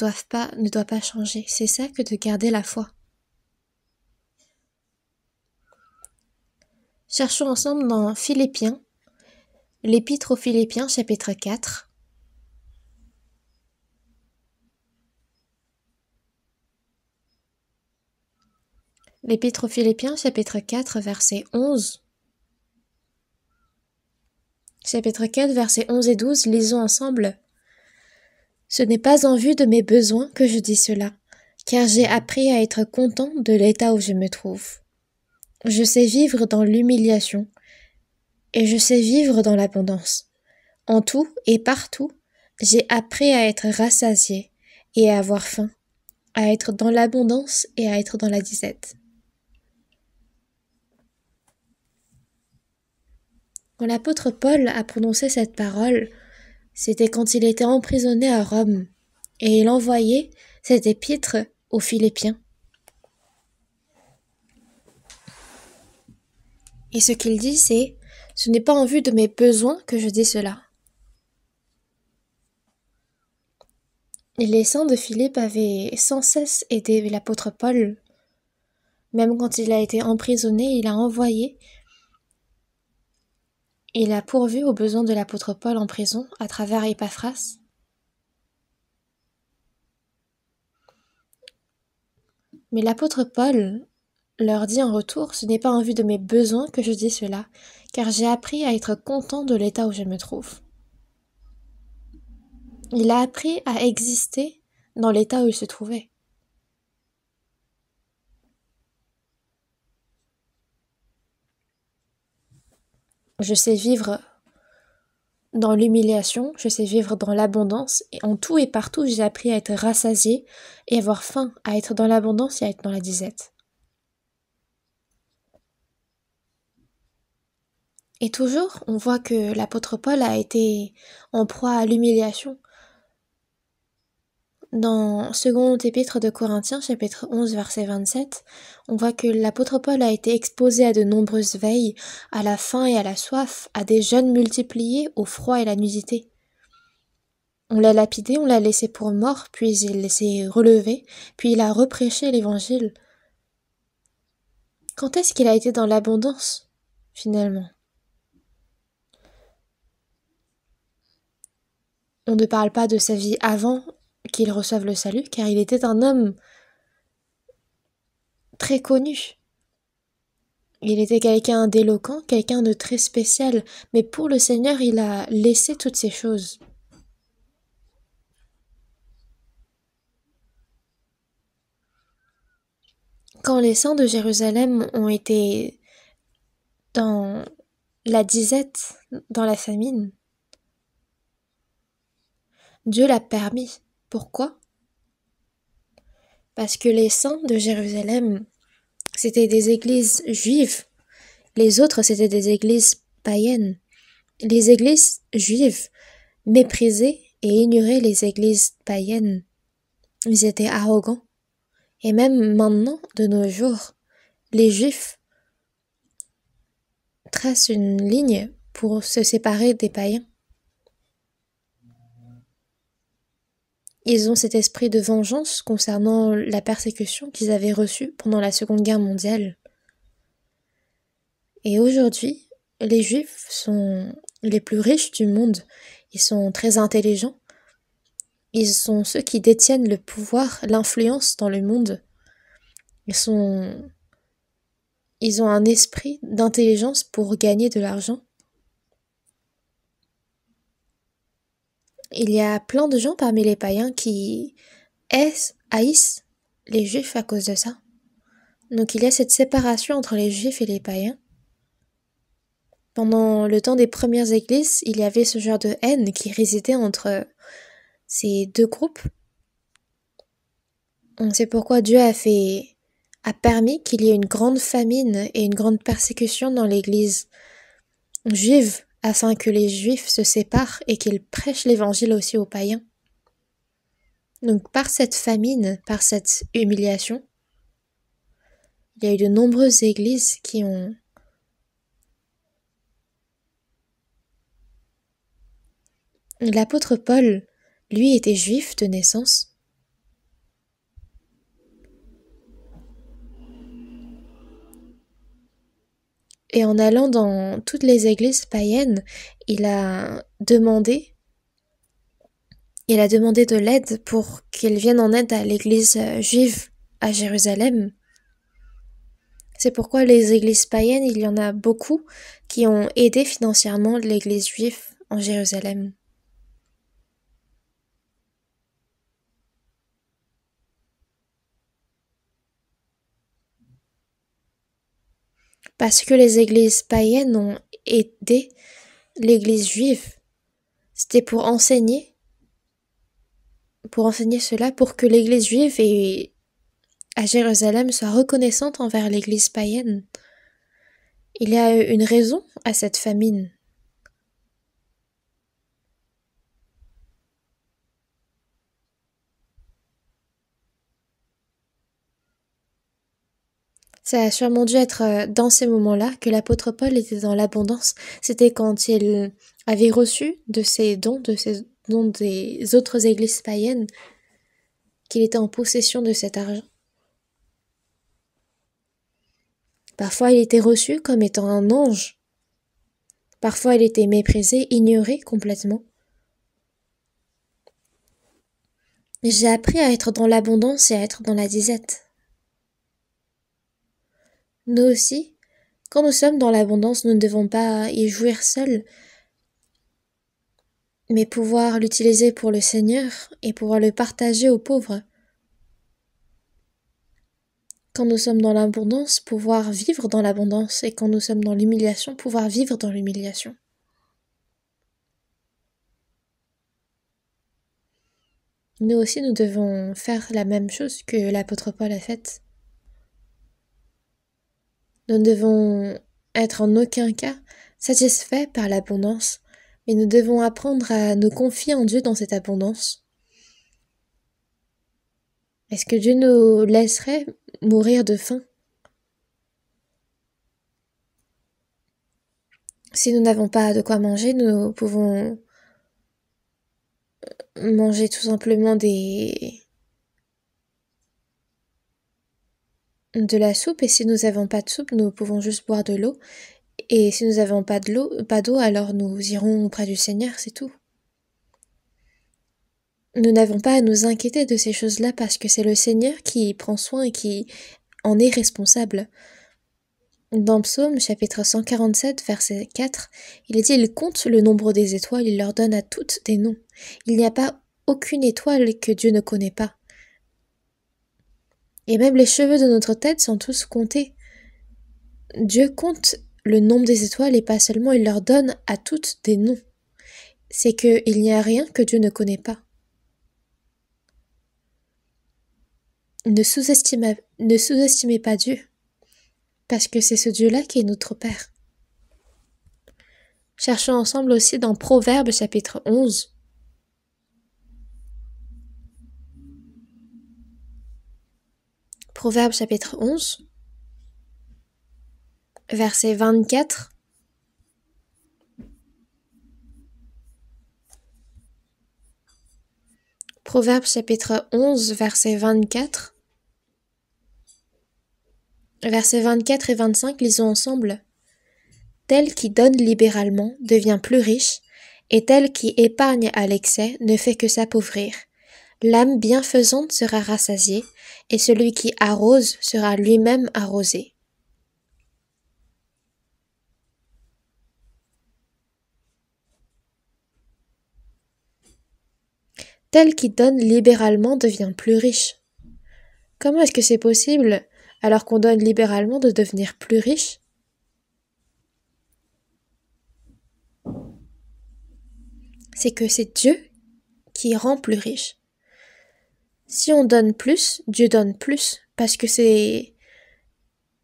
doit pas changer. C'est ça que de garder la foi. Cherchons ensemble dans Philippiens, l'Épître aux Philippiens, chapitre 4. L'Épître aux Philippiens, chapitre 4, verset 11. Chapitre 4, versets 11 et 12, lisons ensemble. « Ce n'est pas en vue de mes besoins que je dis cela, car j'ai appris à être content de l'état où je me trouve. Je sais vivre dans l'humiliation, et je sais vivre dans l'abondance. En tout et partout, j'ai appris à être rassasié et à avoir faim, à être dans l'abondance et à être dans la disette. » Quand l'apôtre Paul a prononcé cette parole, c'était quand il était emprisonné à Rome, et il envoyait cette épître aux Philippiens. Et ce qu'il dit, c'est: ce n'est pas en vue de mes besoins que je dis cela. Et les saints de Philippe avaient sans cesse aidé l'apôtre Paul. Même quand il a été emprisonné, il a pourvu aux besoins de l'apôtre Paul en prison à travers Épaphras. Mais l'apôtre Paul leur dit en retour: ce n'est pas en vue de mes besoins que je dis cela, car j'ai appris à être content de l'état où je me trouve. Il a appris à exister dans l'état où il se trouvait. Je sais vivre dans l'humiliation, je sais vivre dans l'abondance, et en tout et partout, j'ai appris à être rassasié et avoir faim, à être dans l'abondance et à être dans la disette. Et toujours, on voit que l'apôtre Paul a été en proie à l'humiliation. Dans seconde épître de Corinthiens, chapitre 11, verset 27, on voit que l'apôtre Paul a été exposé à de nombreuses veilles, à la faim et à la soif, à des jeûnes multipliés, au froid et la nudité. On l'a lapidé, on l'a laissé pour mort, puis il s'est relevé, puis il a reprêché l'évangile. Quand est-ce qu'il a été dans l'abondance, finalement? On ne parle pas de sa vie avant qu'il reçoive le salut, car il était un homme très connu. Il était quelqu'un d'éloquent, quelqu'un de très spécial, mais pour le Seigneur, il a laissé toutes ces choses. Quand les saints de Jérusalem ont été dans la disette, dans la famine, Dieu l'a permis. Pourquoi? Parce que les saints de Jérusalem, c'était des églises juives. Les autres, c'était des églises païennes. Les églises juives méprisaient et ignoraient les églises païennes. Ils étaient arrogants. Et même maintenant, de nos jours, les juifs tracent une ligne pour se séparer des païens. Ils ont cet esprit de vengeance concernant la persécution qu'ils avaient reçue pendant la Seconde Guerre mondiale. Et aujourd'hui, les Juifs sont les plus riches du monde. Ils sont très intelligents. Ils sont ceux qui détiennent le pouvoir, l'influence dans le monde. Ils ont un esprit d'intelligence pour gagner de l'argent. Il y a plein de gens parmi les païens qui haïssent les Juifs à cause de ça. Donc il y a cette séparation entre les Juifs et les païens. Pendant le temps des premières églises, il y avait ce genre de haine qui résidait entre ces deux groupes. C'est pourquoi Dieu a permis qu'il y ait une grande famine et une grande persécution dans l'église juive, afin que les Juifs se séparent et qu'ils prêchent l'évangile aussi aux païens. Donc par cette famine, par cette humiliation, il y a eu de nombreuses églises qui ont L'apôtre Paul, lui, était juif de naissance. Et en allant dans toutes les églises païennes, il a demandé de l'aide pour qu'il vienne en aide à l'église juive à Jérusalem. C'est pourquoi les églises païennes, il y en a beaucoup qui ont aidé financièrement l'église juive en Jérusalem. Parce que les églises païennes ont aidé l'église juive. C'était pour enseigner cela, pour que l'église juive à Jérusalem soit reconnaissante envers l'église païenne. Il y a une raison à cette famine. Ça a sûrement dû être dans ces moments-là que l'apôtre Paul était dans l'abondance. C'était quand il avait reçu de ces dons des autres églises païennes, qu'il était en possession de cet argent. Parfois il était reçu comme étant un ange. Parfois il était méprisé, ignoré complètement. J'ai appris à être dans l'abondance et à être dans la disette. Nous aussi, quand nous sommes dans l'abondance, nous ne devons pas y jouir seuls, mais pouvoir l'utiliser pour le Seigneur et pouvoir le partager aux pauvres. Quand nous sommes dans l'abondance, pouvoir vivre dans l'abondance, et quand nous sommes dans l'humiliation, pouvoir vivre dans l'humiliation. Nous aussi, nous devons faire la même chose que l'apôtre Paul a faite. Nous ne devons être en aucun cas satisfaits par l'abondance, mais nous devons apprendre à nous confier en Dieu dans cette abondance. Est-ce que Dieu nous laisserait mourir de faim? Si nous n'avons pas de quoi manger, nous pouvons manger tout simplement de la soupe, et si nous n'avons pas de soupe, nous pouvons juste boire de l'eau. Et si nous n'avons pas d'eau, alors nous irons auprès du Seigneur, c'est tout. Nous n'avons pas à nous inquiéter de ces choses-là parce que c'est le Seigneur qui prend soin et qui en est responsable. Dans Psaume chapitre 147, verset 4, il est dit: il compte le nombre des étoiles, il leur donne à toutes des noms. Il n'y a pas aucune étoile que Dieu ne connaît pas. Et même les cheveux de notre tête sont tous comptés. Dieu compte le nombre des étoiles et pas seulement, il leur donne à toutes des noms. C'est qu'il n'y a rien que Dieu ne connaît pas. Ne sous-estimez pas Dieu, parce que c'est ce Dieu-là qui est notre Père. Cherchons ensemble aussi dans Proverbes chapitre 11. Proverbes chapitre 11, verset 24. Proverbes chapitre 11, verset 24. Versets 24 et 25, lisons ensemble. Tel qui donne libéralement devient plus riche, et tel qui épargne à l'excès ne fait que s'appauvrir. L'âme bienfaisante sera rassasiée, et celui qui arrose sera lui-même arrosé. Tel qui donne libéralement devient plus riche. Comment est-ce que c'est possible, alors qu'on donne libéralement, de devenir plus riche? C'est que c'est Dieu qui rend plus riche. Si on donne plus, Dieu donne plus, parce que c'est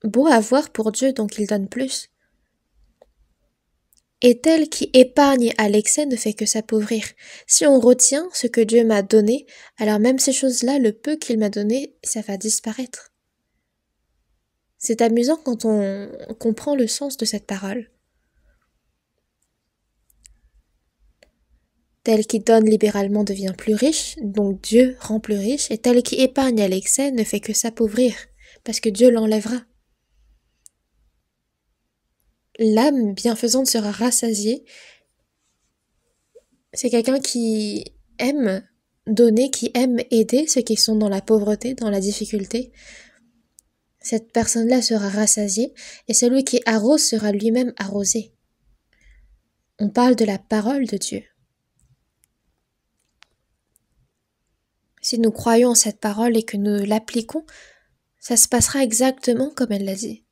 beau à voir pour Dieu, donc il donne plus. Et tel qui épargne à l'excès ne fait que s'appauvrir. Si on retient ce que Dieu m'a donné, alors même ces choses-là, le peu qu'il m'a donné, ça va disparaître. C'est amusant quand on comprend le sens de cette parole. Tel qui donne libéralement devient plus riche, donc Dieu rend plus riche, et tel qui épargne à l'excès ne fait que s'appauvrir, parce que Dieu l'enlèvera. L'âme bienfaisante sera rassasiée. C'est quelqu'un qui aime donner, qui aime aider ceux qui sont dans la pauvreté, dans la difficulté. Cette personne-là sera rassasiée, et celui qui arrose sera lui-même arrosé. On parle de la parole de Dieu. Si nous croyons en cette parole et que nous l'appliquons, ça se passera exactement comme elle l'a dit.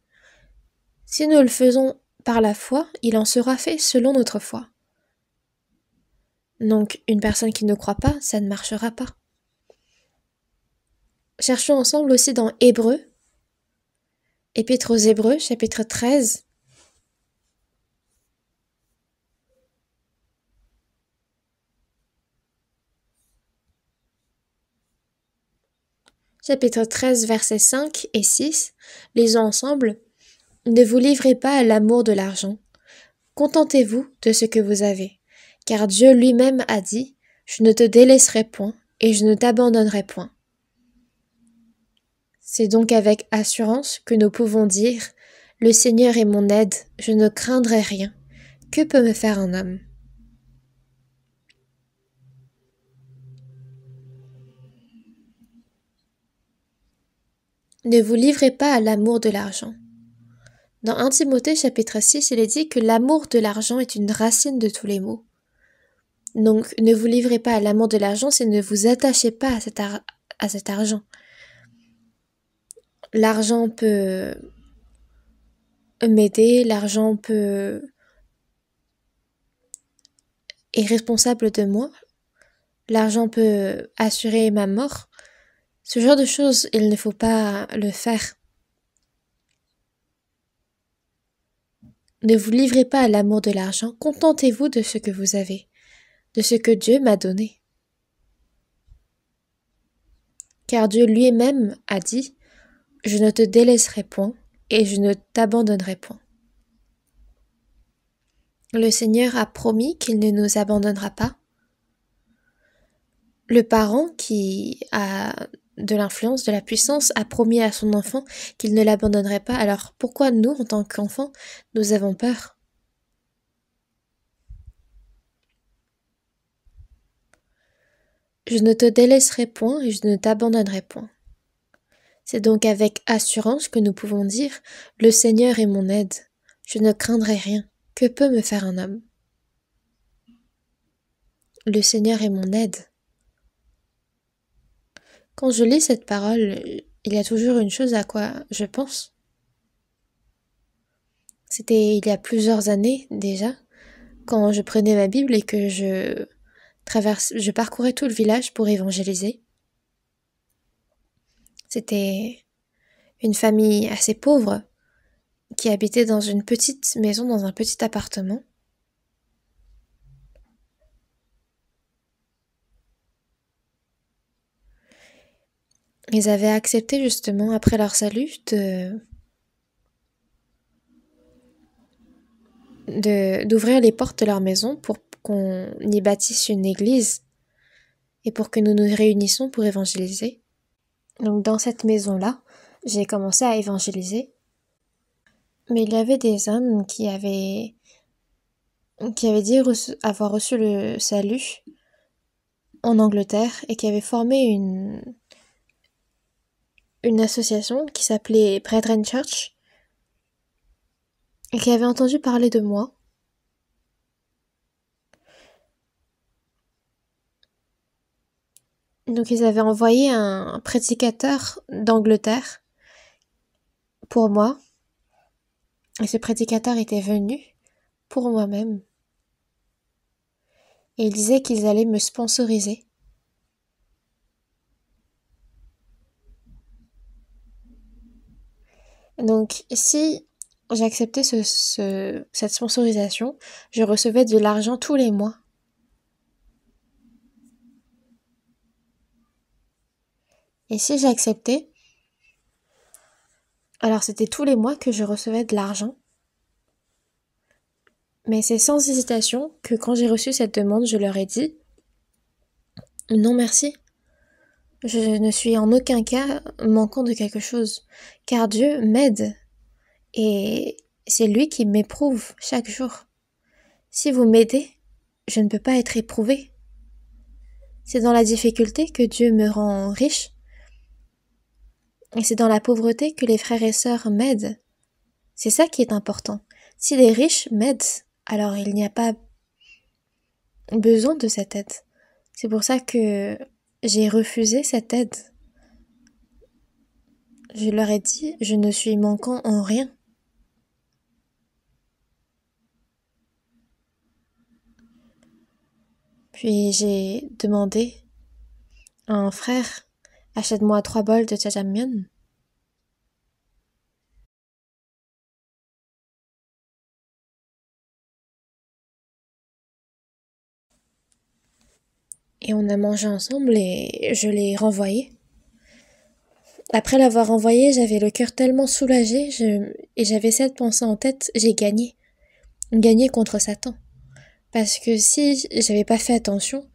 Si nous le faisons par la foi, il en sera fait selon notre foi. Donc, une personne qui ne croit pas, ça ne marchera pas. Cherchons ensemble aussi dans Hébreux, Épître aux Hébreux, chapitre 13. chapitre 13, versets 5 et 6, lisons ensemble. Ne vous livrez pas à l'amour de l'argent. Contentez-vous de ce que vous avez, car Dieu lui-même a dit, je ne te délaisserai point et je ne t'abandonnerai point. C'est donc avec assurance que nous pouvons dire, le Seigneur est mon aide, je ne craindrai rien. Que peut me faire un homme? Ne vous livrez pas à l'amour de l'argent. Dans 1 Timothée chapitre 6, il est dit que l'amour de l'argent est une racine de tous les maux. Donc, ne vous livrez pas à l'amour de l'argent, c'est ne vous attachez pas à cet argent. L'argent peut m'aider, est responsable de moi, l'argent peut assurer ma mort. Ce genre de choses, il ne faut pas le faire. Ne vous livrez pas à l'amour de l'argent, contentez-vous de ce que vous avez, de ce que Dieu m'a donné. Car Dieu lui-même a dit, je ne te délaisserai point et je ne t'abandonnerai point. Le Seigneur a promis qu'il ne nous abandonnera pas. Le parent qui a de l'influence, de la puissance, a promis à son enfant qu'il ne l'abandonnerait pas. Alors pourquoi nous, en tant qu'enfants, nous avons peur? Je ne te délaisserai point et je ne t'abandonnerai point. C'est donc avec assurance que nous pouvons dire « Le Seigneur est mon aide, je ne craindrai rien, que peut me faire un homme ?» Le Seigneur est mon aide. Quand je lis cette parole, il y a toujours une chose à quoi je pense. C'était il y a plusieurs années déjà, quand je prenais ma Bible et que je parcourais tout le village pour évangéliser. C'était une famille assez pauvre qui habitait dans une petite maison, dans un petit appartement. Ils avaient accepté justement, après leur salut, d'ouvrir les portes de leur maison pour qu'on y bâtisse une église et pour que nous nous réunissions pour évangéliser. Donc dans cette maison-là, j'ai commencé à évangéliser. Mais il y avait des hommes qui avaient dit avoir reçu le salut en Angleterre et qui avaient formé une association qui s'appelait Brethren Church et qui avaient entendu parler de moi. Donc ils avaient envoyé un prédicateur d'Angleterre pour moi. Et ce prédicateur était venu pour moi-même. Et il disait qu'ils allaient me sponsoriser. Donc si j'acceptais cette sponsorisation, je recevais de l'argent tous les mois. Et si j'acceptais, alors c'était tous les mois que je recevais de l'argent. Mais c'est sans hésitation que quand j'ai reçu cette demande, je leur ai dit « Non merci, je ne suis en aucun cas manquant de quelque chose, car Dieu m'aide et c'est lui qui m'éprouve chaque jour. Si vous m'aidez, je ne peux pas être éprouvé. C'est dans la difficulté que Dieu me rend riche. Et c'est dans la pauvreté que les frères et sœurs m'aident. C'est ça qui est important. Si les riches m'aident, alors il n'y a pas besoin de cette aide. C'est pour ça que j'ai refusé cette aide. Je leur ai dit, je ne suis manquant en rien. Puis j'ai demandé à un frère, achète-moi 3 bols de jjajangmyeon. Et on a mangé ensemble et je l'ai renvoyé. Après l'avoir envoyé, j'avais le cœur tellement soulagé, et j'avais cette pensée en tête, j'ai gagné. Gagné contre Satan. Parce que si j'avais pas fait attention,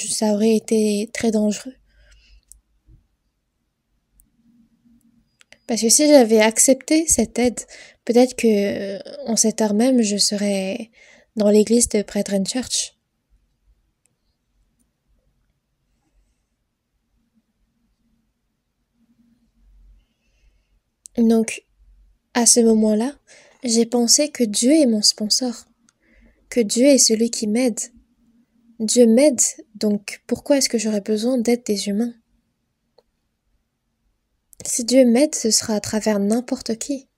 ça aurait été très dangereux. Parce que si j'avais accepté cette aide, peut-être que en cette heure même, je serais dans l'église de Brethren Church. Donc, à ce moment-là, j'ai pensé que Dieu est mon sponsor, que Dieu est celui qui m'aide. Dieu m'aide, donc pourquoi est-ce que j'aurais besoin d'aide des humains? Si Dieu m'aide, ce sera à travers n'importe qui.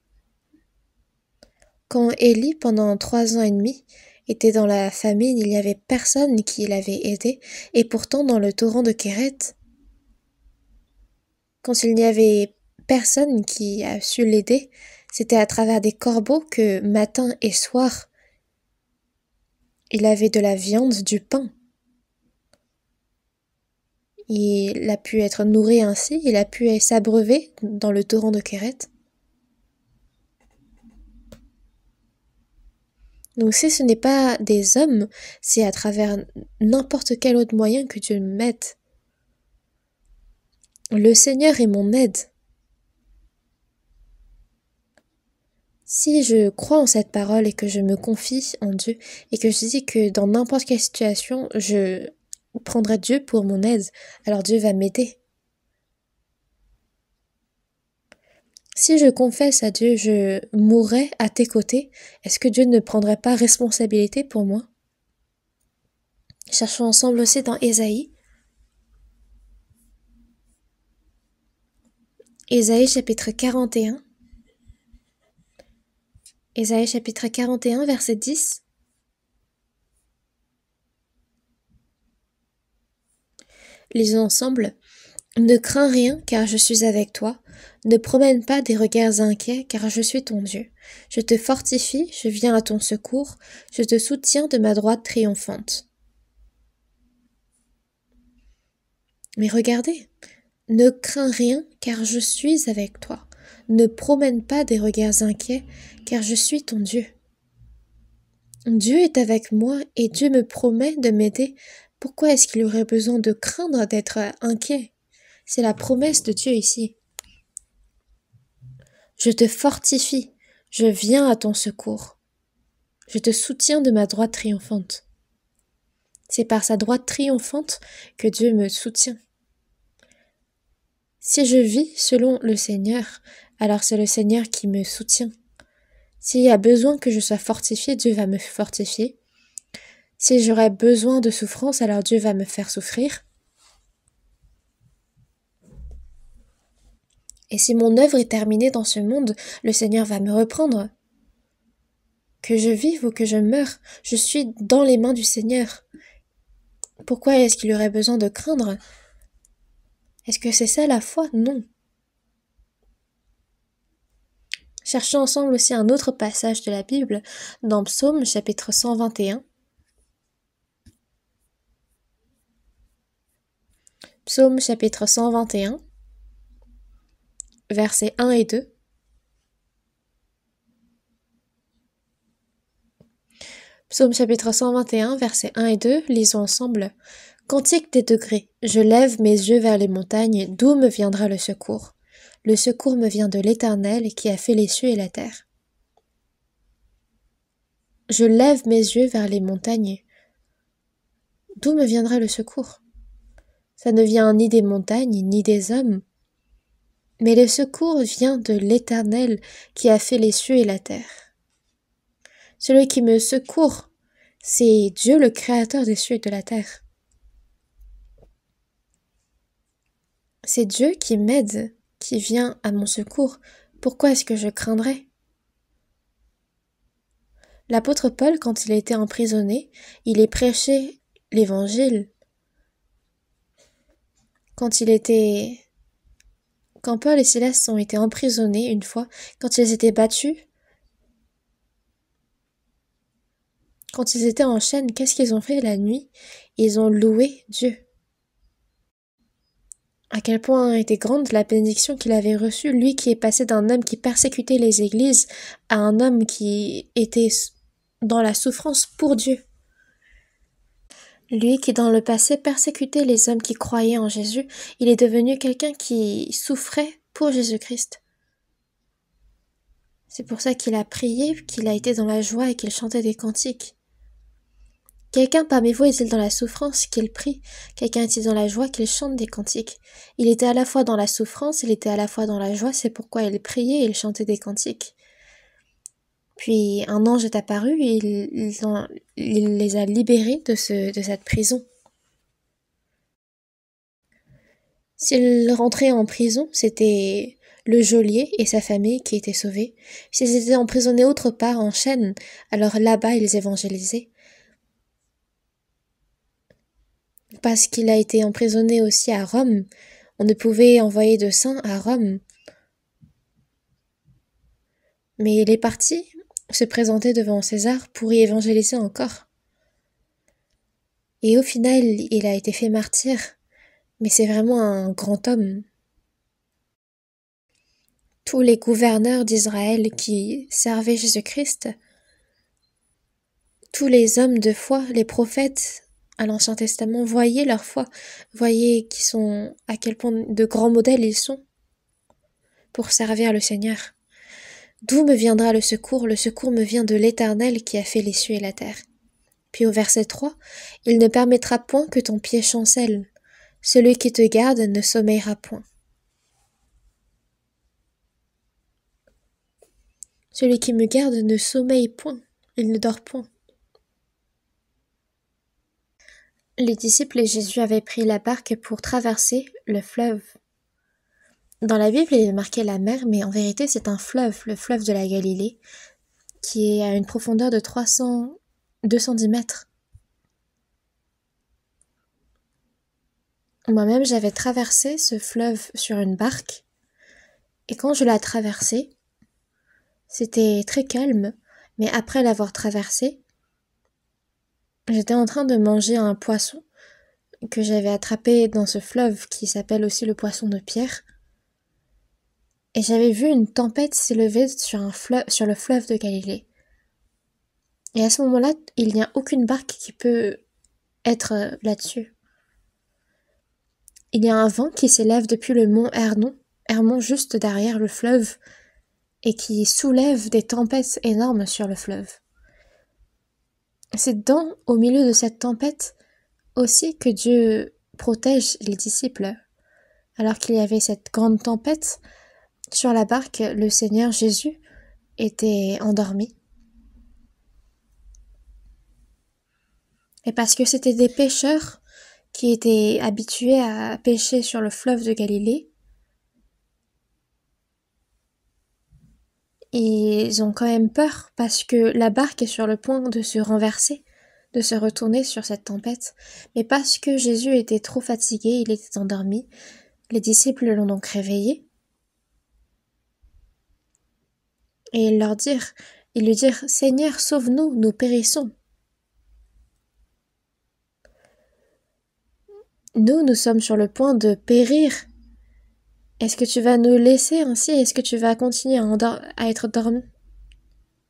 Quand Élie, pendant 3 ans et demi, était dans la famine, il n'y avait personne qui l'avait aidé, et pourtant dans le torrent de Kéret, quand il n'y avait personne qui a su l'aider, c'était à travers des corbeaux que matin et soir, il avait de la viande, du pain. Il a pu être nourri ainsi, il a pu s'abreuver dans le torrent de Kéret. Donc si ce n'est pas des hommes, c'est à travers n'importe quel autre moyen que Dieu m'aide. Le Seigneur est mon aide. Si je crois en cette parole et que je me confie en Dieu et que je dis que dans n'importe quelle situation, je prendrai Dieu pour mon aide, alors Dieu va m'aider. Si je confesse à Dieu, je mourrai à tes côtés, est-ce que Dieu ne prendrait pas responsabilité pour moi? Cherchons ensemble aussi dans Ésaïe. Ésaïe chapitre 41. Ésaïe chapitre 41, verset 10. Lisons ensemble. Ne crains rien, car je suis avec toi. Ne promène pas des regards inquiets, car je suis ton Dieu. Je te fortifie, je viens à ton secours, je te soutiens de ma droite triomphante. Mais regardez, ne crains rien, car je suis avec toi. Ne promène pas des regards inquiets, car je suis ton Dieu. Dieu est avec moi et Dieu me promet de m'aider. Pourquoi est-ce qu'il aurait besoin de craindre d'être inquiet? C'est la promesse de Dieu ici. Je te fortifie, je viens à ton secours. Je te soutiens de ma droite triomphante. C'est par sa droite triomphante que Dieu me soutient. Si je vis selon le Seigneur, alors c'est le Seigneur qui me soutient. S'il y a besoin que je sois fortifié, Dieu va me fortifier. Si j'aurais besoin de souffrance, alors Dieu va me faire souffrir. Et si mon œuvre est terminée dans ce monde, le Seigneur va me reprendre. Que je vive ou que je meure, je suis dans les mains du Seigneur. Pourquoi est-ce qu'il aurait besoin de craindre? Est-ce que c'est ça la foi? Non. Cherchons ensemble aussi un autre passage de la Bible dans Psaume chapitre 121. Psaume chapitre 121, versets 1 et 2. Psaume chapitre 121, versets 1 et 2, lisons ensemble. Cantique des degrés, je lève mes yeux vers les montagnes, d'où me viendra le secours? Le secours me vient de l'Éternel qui a fait les cieux et la terre. Je lève mes yeux vers les montagnes. D'où me viendra le secours? Ça ne vient ni des montagnes, ni des hommes. Mais le secours vient de l'Éternel qui a fait les cieux et la terre. Celui qui me secourt, c'est Dieu le créateur des cieux et de la terre. C'est Dieu qui m'aide, qui vient à mon secours. Pourquoi est-ce que je craindrais? L'apôtre Paul, quand il a été emprisonné, il est prêché l'évangile. Quand Paul et Silas ont été emprisonnés une fois, quand ils étaient battus, quand ils étaient en chaîne, qu'est-ce qu'ils ont fait la nuit? Ils ont loué Dieu. à quel point était grande la bénédiction qu'il avait reçue, lui qui est passé d'un homme qui persécutait les églises à un homme qui était dans la souffrance pour Dieu. Lui qui dans le passé persécutait les hommes qui croyaient en Jésus, il est devenu quelqu'un qui souffrait pour Jésus-Christ. C'est pour ça qu'il a prié, qu'il a été dans la joie et qu'il chantait des cantiques. Quelqu'un parmi vous est-il dans la souffrance, qu'il prie? Quelqu'un est-il dans la joie, qu'il chante des cantiques? Il était à la fois dans la souffrance, il était à la fois dans la joie, c'est pourquoi il priait et il chantait des cantiques. Puis un ange est apparu et il les a libérés de cette prison. S'ils rentraient en prison, c'était le geôlier et sa famille qui étaient sauvés. S'ils étaient emprisonnés autre part en chaîne, alors là-bas ils évangélisaient. Parce qu'il a été emprisonné aussi à Rome, on ne pouvait envoyer de saints à Rome. Mais il est parti se présenter devant César pour y évangéliser encore. Et au final, il a été fait martyr, mais c'est vraiment un grand homme. Tous les gouverneurs d'Israël qui servaient Jésus-Christ, tous les hommes de foi, les prophètes à l'Ancien Testament, voyaient leur foi, voyaient à quel point de grands modèles ils sont pour servir le Seigneur. D'où me viendra le secours? Le secours me vient de l'Éternel qui a fait les cieux et la terre. Puis au verset 3, il ne permettra point que ton pied chancelle. Celui qui te garde ne sommeillera point. Celui qui me garde ne sommeille point, il ne dort point. Les disciples et Jésus avaient pris la barque pour traverser le fleuve. Dans la Bible, il est marqué la mer, mais en vérité, c'est un fleuve, le fleuve de la Galilée, qui est à une profondeur de 210 mètres. Moi-même, j'avais traversé ce fleuve sur une barque, et quand je l'ai traversé, c'était très calme, mais après l'avoir traversé, j'étais en train de manger un poisson que j'avais attrapé dans ce fleuve qui s'appelle aussi le poisson de pierre. Et j'avais vu une tempête s'élever sur le fleuve de Galilée. Et à ce moment-là, il n'y a aucune barque qui peut être là-dessus. Il y a un vent qui s'élève depuis le mont Hermon juste derrière le fleuve, et qui soulève des tempêtes énormes sur le fleuve. C'est au milieu de cette tempête, aussi que Dieu protège les disciples. Alors qu'il y avait cette grande tempête, sur la barque, le Seigneur Jésus était endormi. Et parce que c'était des pêcheurs qui étaient habitués à pêcher sur le fleuve de Galilée, ils ont quand même peur parce que la barque est sur le point de se renverser, de se retourner sur cette tempête. Mais parce que Jésus était trop fatigué, il était endormi, les disciples l'ont donc réveillé. Et ils lui dirent, Seigneur, sauve-nous, nous périssons. Nous sommes sur le point de périr. Est-ce que tu vas nous laisser ainsi? Est-ce que tu vas continuer à être dormi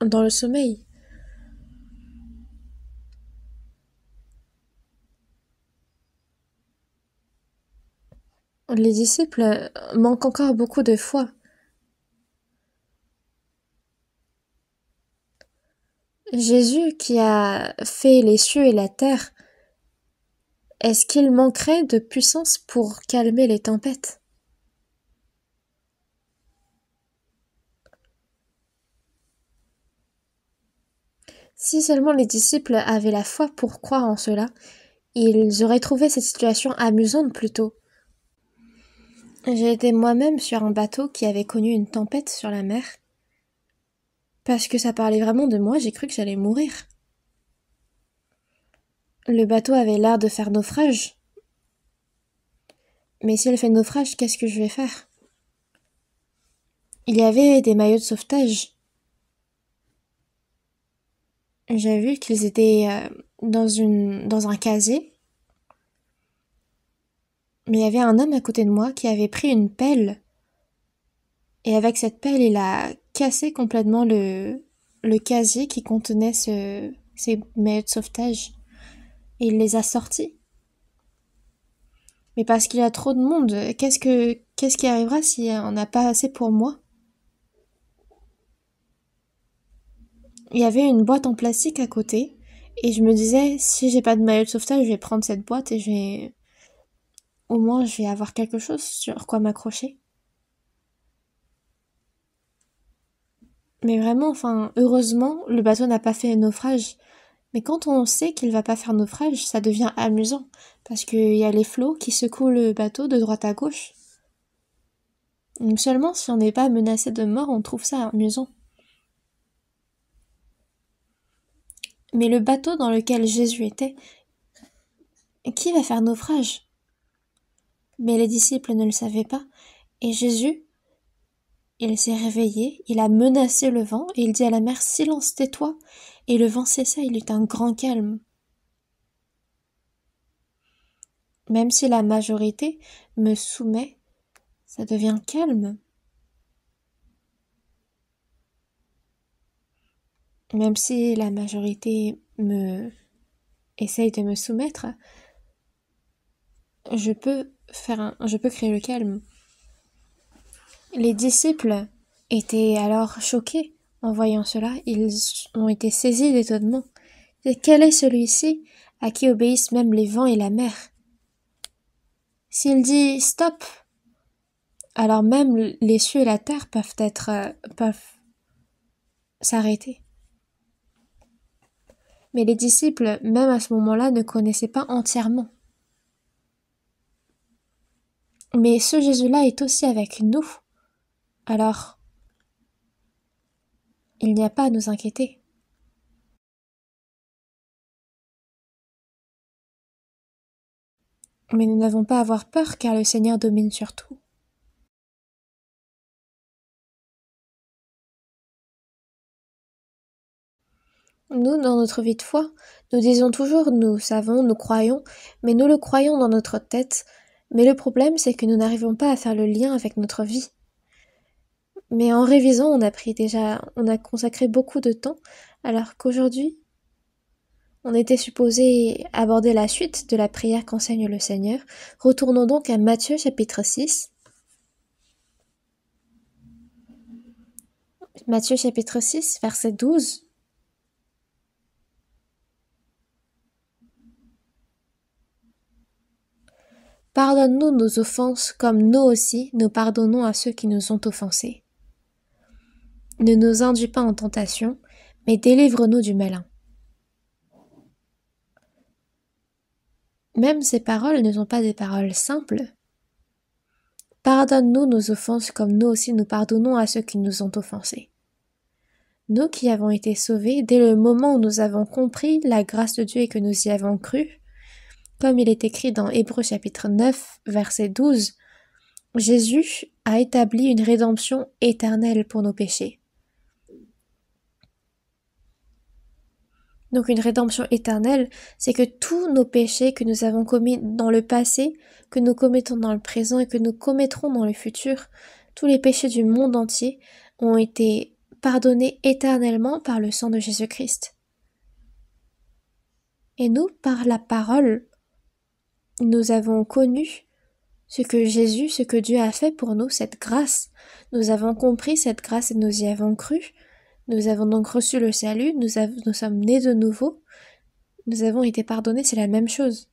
dans le sommeil? Les disciples manquent encore beaucoup de foi. Jésus qui a fait les cieux et la terre, est-ce qu'il manquerait de puissance pour calmer les tempêtes? Si seulement les disciples avaient la foi pour croire en cela, ils auraient trouvé cette situation amusante plutôt. J'ai été moi-même sur un bateau qui avait connu une tempête sur la mer. Parce que ça parlait vraiment de moi, j'ai cru que j'allais mourir. Le bateau avait l'air de faire naufrage. Mais si elle fait naufrage, qu'est-ce que je vais faire? Il y avait des maillots de sauvetage. J'ai vu qu'ils étaient dans un casier. Mais il y avait un homme à côté de moi qui avait pris une pelle, et avec cette pelle, il a cassé complètement le casier qui contenait ces maillots de sauvetage, et il les a sortis. Mais parce qu'il y a trop de monde, qu'est-ce qui arrivera si on n'a pas assez pour moi? Il y avait une boîte en plastique à côté, et je me disais, si j'ai pas de maillot de sauvetage, je vais prendre cette boîte et au moins, je vais avoir quelque chose sur quoi m'accrocher. Mais vraiment, enfin, heureusement, le bateau n'a pas fait naufrage. Mais quand on sait qu'il va pas faire naufrage, ça devient amusant. Parce qu'il y a les flots qui secouent le bateau de droite à gauche. Donc seulement si on n'est pas menacé de mort, on trouve ça amusant. Mais le bateau dans lequel Jésus était, qui va faire naufrage? Mais les disciples ne le savaient pas. Et Jésus, il s'est réveillé, il a menacé le vent, et il dit à la mer, silence, tais-toi. Et le vent cessa, il eut un grand calme. Même si la majorité me soumet, ça devient calme. Même si la majorité essaye de me soumettre, je peux créer le calme. Les disciples étaient alors choqués en voyant cela, ils ont été saisis d'étonnement. Quel est celui-ci à qui obéissent même les vents et la mer? S'il dit stop, alors même les cieux et la terre peuvent s'arrêter. Mais les disciples, même à ce moment-là, ne connaissaient pas entièrement. Mais ce Jésus-là est aussi avec nous. Alors, il n'y a pas à nous inquiéter. Mais nous n'avons pas à avoir peur car le Seigneur domine sur tout. Nous, dans notre vie de foi, nous disons toujours nous savons, nous croyons, mais nous le croyons dans notre tête. Mais le problème, c'est que nous n'arrivons pas à faire le lien avec notre vie. Mais en révisant, on a consacré beaucoup de temps, alors qu'aujourd'hui, on était supposé aborder la suite de la prière qu'enseigne le Seigneur. Retournons donc à Matthieu chapitre 6. Matthieu chapitre 6, verset 12. Pardonne-nous nos offenses comme nous aussi nous pardonnons à ceux qui nous ont offensés. Ne nous induis pas en tentation, mais délivre-nous du malin. Même ces paroles ne sont pas des paroles simples. Pardonne-nous nos offenses comme nous aussi nous pardonnons à ceux qui nous ont offensés. Nous qui avons été sauvés dès le moment où nous avons compris la grâce de Dieu et que nous y avons cru, comme il est écrit dans Hébreux chapitre 9, verset 12, Jésus a établi une rédemption éternelle pour nos péchés. Donc une rédemption éternelle, c'est que tous nos péchés que nous avons commis dans le passé, que nous commettons dans le présent et que nous commettrons dans le futur, tous les péchés du monde entier ont été pardonnés éternellement par le sang de Jésus-Christ. Et nous, par la parole, nous avons connu ce que Dieu a fait pour nous, cette grâce. Nous avons compris cette grâce et nous y avons cru. Nous avons donc reçu le salut, nous sommes nés de nouveau, nous avons été pardonnés, c'est la même chose.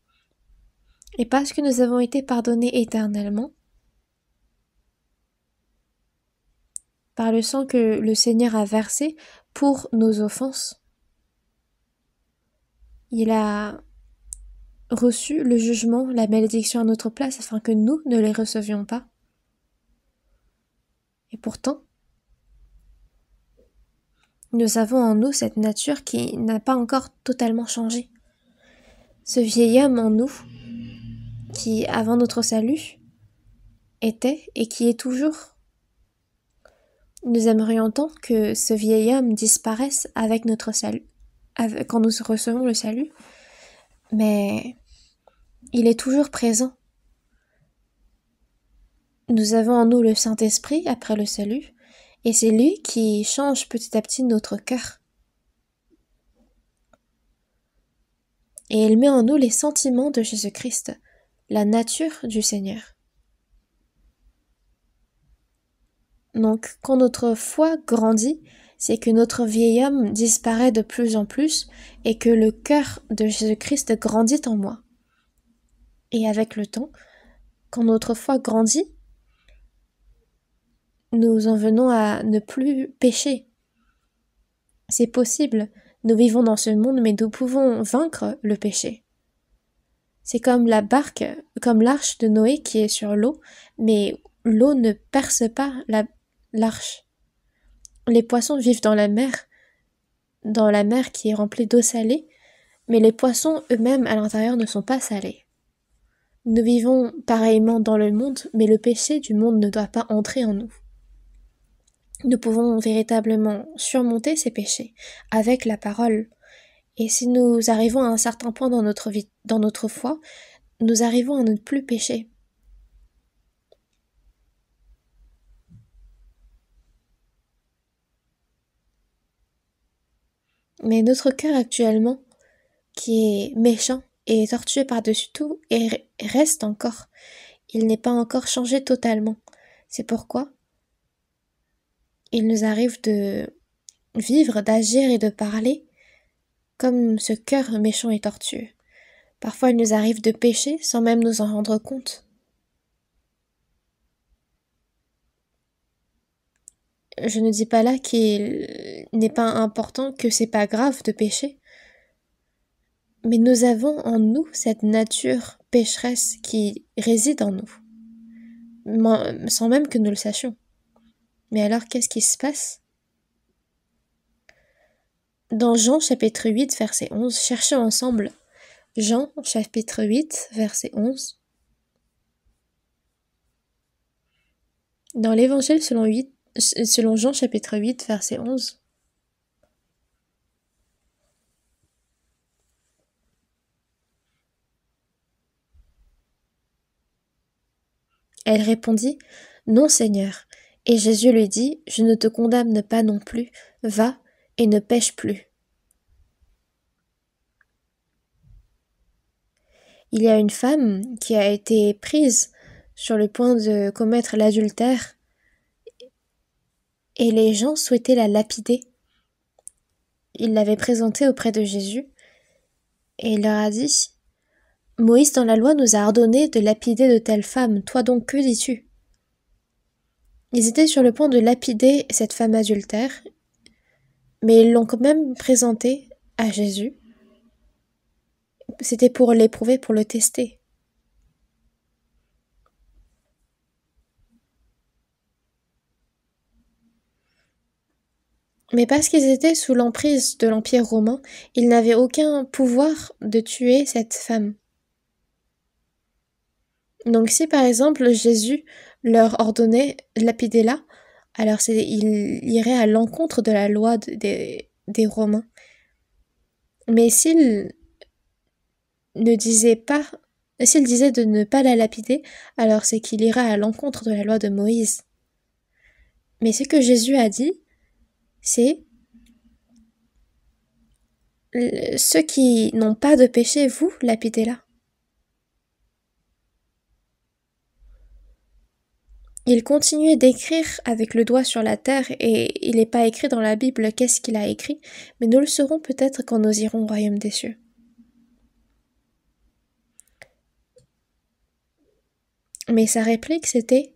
Et parce que nous avons été pardonnés éternellement, par le sang que le Seigneur a versé pour nos offenses, il a reçu le jugement, la malédiction à notre place, afin que nous ne les recevions pas. Et pourtant, nous avons en nous cette nature qui n'a pas encore totalement changé. Ce vieil homme en nous, qui, avant notre salut, était et qui est toujours. Nous aimerions tant que ce vieil homme disparaisse avec notre salut, quand nous recevons le salut, mais il est toujours présent. Nous avons en nous le Saint-Esprit après le salut, et c'est lui qui change petit à petit notre cœur. Et il met en nous les sentiments de Jésus-Christ, la nature du Seigneur. Donc, quand notre foi grandit, c'est que notre vieil homme disparaît de plus en plus et que le cœur de Jésus-Christ grandit en moi. Et avec le temps, quand notre foi grandit, nous en venons à ne plus pécher. C'est possible, nous vivons dans ce monde, mais nous pouvons vaincre le péché. C'est comme la barque, comme l'arche de Noé qui est sur l'eau, mais l'eau ne perce pas l'arche. Les poissons vivent dans la mer qui est remplie d'eau salée, mais les poissons eux-mêmes à l'intérieur ne sont pas salés. Nous vivons pareillement dans le monde, mais le péché du monde ne doit pas entrer en nous. Nous pouvons véritablement surmonter ces péchés avec la parole. Et si nous arrivons à un certain point dans notre vie, dans notre foi, nous arrivons à ne plus pécher. Mais notre cœur actuellement, qui est méchant et tortueux par-dessus tout, et reste encore. Il n'est pas encore changé totalement. C'est pourquoi il nous arrive de vivre, d'agir et de parler comme ce cœur méchant et tortueux. Parfois il nous arrive de pécher sans même nous en rendre compte. Je ne dis pas là qu'il n'est pas important, que c'est pas grave de pécher. Mais nous avons en nous cette nature pécheresse qui réside en nous, sans même que nous le sachions. Mais alors qu'est-ce qui se passe? Dans Jean chapitre 8 verset 11, cherchons ensemble Jean chapitre 8 verset 11. Dans l'évangile selon Jean chapitre 8 verset 11. Elle répondit, non Seigneur. Et Jésus lui dit, je ne te condamne pas non plus, va et ne pêche plus. Il y a une femme qui a été prise sur le point de commettre l'adultère et les gens souhaitaient la lapider. Ils l'avaient présentée auprès de Jésus et il leur a dit, Moïse dans la loi nous a ordonné de lapider de telles femmes, toi donc que dis-tu? Ils étaient sur le point de lapider cette femme adultère, mais ils l'ont quand même présentée à Jésus. C'était pour l'éprouver, pour le tester. Mais parce qu'ils étaient sous l'emprise de l'Empire romain, ils n'avaient aucun pouvoir de tuer cette femme. Donc si par exemple Jésus leur ordonnait lapidez-la, alors il irait à l'encontre de la loi des Romains. Mais s'il disait de ne pas la lapider, alors c'est qu'il irait à l'encontre de la loi de Moïse. Mais ce que Jésus a dit, c'est ceux qui n'ont pas de péché, vous, lapidez-la. Il continuait d'écrire avec le doigt sur la terre et il n'est pas écrit dans la Bible qu'est-ce qu'il a écrit, mais nous le saurons peut-être quand nous irons au royaume des cieux. Mais sa réplique c'était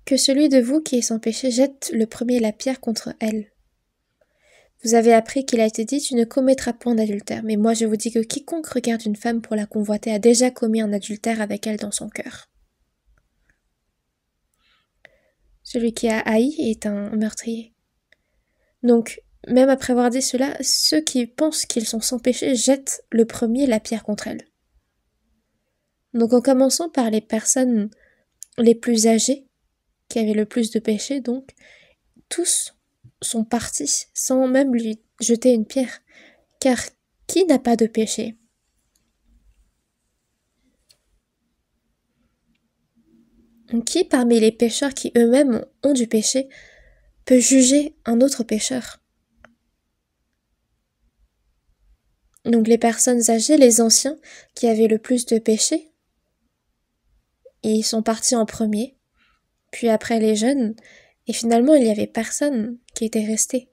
que celui de vous qui est sans péché jette le premier la pierre contre elle. Vous avez appris qu'il a été dit tu ne commettras point d'adultère, mais moi je vous dis que quiconque regarde une femme pour la convoiter a déjà commis un adultère avec elle dans son cœur. Celui qui a haï est un meurtrier. Donc, même après avoir dit cela, ceux qui pensent qu'ils sont sans péché jettent le premier la pierre contre elle. Donc en commençant par les personnes les plus âgées, qui avaient le plus de péché, donc, tous sont partis sans même lui jeter une pierre. Car qui n'a pas de péché? Qui parmi les pécheurs qui eux-mêmes ont du péché peut juger un autre pécheur? Donc les personnes âgées, les anciens, qui avaient le plus de péchés, ils sont partis en premier, puis après les jeunes, et finalement il n'y avait personne qui était resté.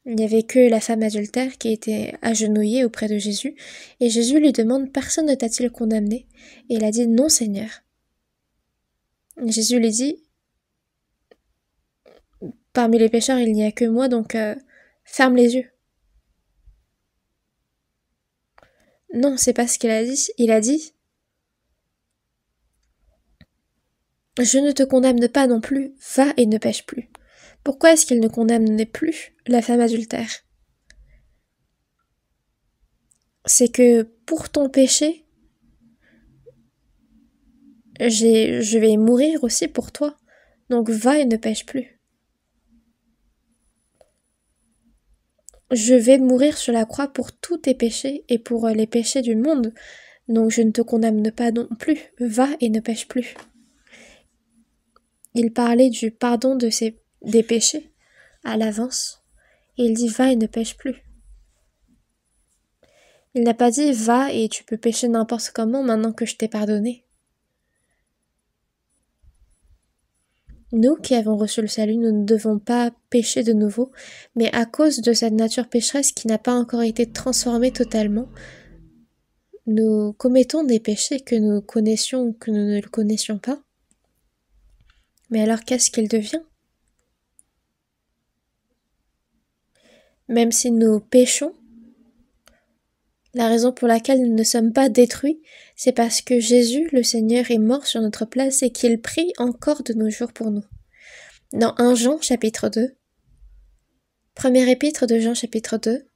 Il n'y avait que la femme adultère qui était agenouillée auprès de Jésus, et Jésus lui demande: Personne ne t'a-t-il condamné? Et il a dit: Non, Seigneur. Et Jésus lui dit: Parmi les pécheurs, il n'y a que moi, donc ferme les yeux. Non, c'est pas ce qu'il a dit. Il a dit: Je ne te condamne pas non plus, va et ne pêche plus. Pourquoi est-ce qu'il ne condamnait plus la femme adultère? C'est que pour ton péché, je vais mourir aussi pour toi. Donc va et ne pêche plus. Je vais mourir sur la croix pour tous tes péchés et pour les péchés du monde. Donc je ne te condamne pas non plus. Va et ne pêche plus. Il parlait du pardon des péchés à l'avance. Et il dit: va et ne pêche plus. Il n'a pas dit: va et tu peux pécher n'importe comment maintenant que je t'ai pardonné. Nous qui avons reçu le salut, nous ne devons pas pécher de nouveau, mais à cause de cette nature pécheresse qui n'a pas encore été transformée totalement, nous commettons des péchés que nous connaissions ou que nous ne le connaissions pas. Mais alors qu'est-ce qu'il devient? Même si nous péchons, la raison pour laquelle nous ne sommes pas détruits, c'est parce que Jésus, le Seigneur, est mort sur notre place et qu'il prie encore de nos jours pour nous. Dans 1 Jean chapitre 2, première épître de Jean chapitre 2,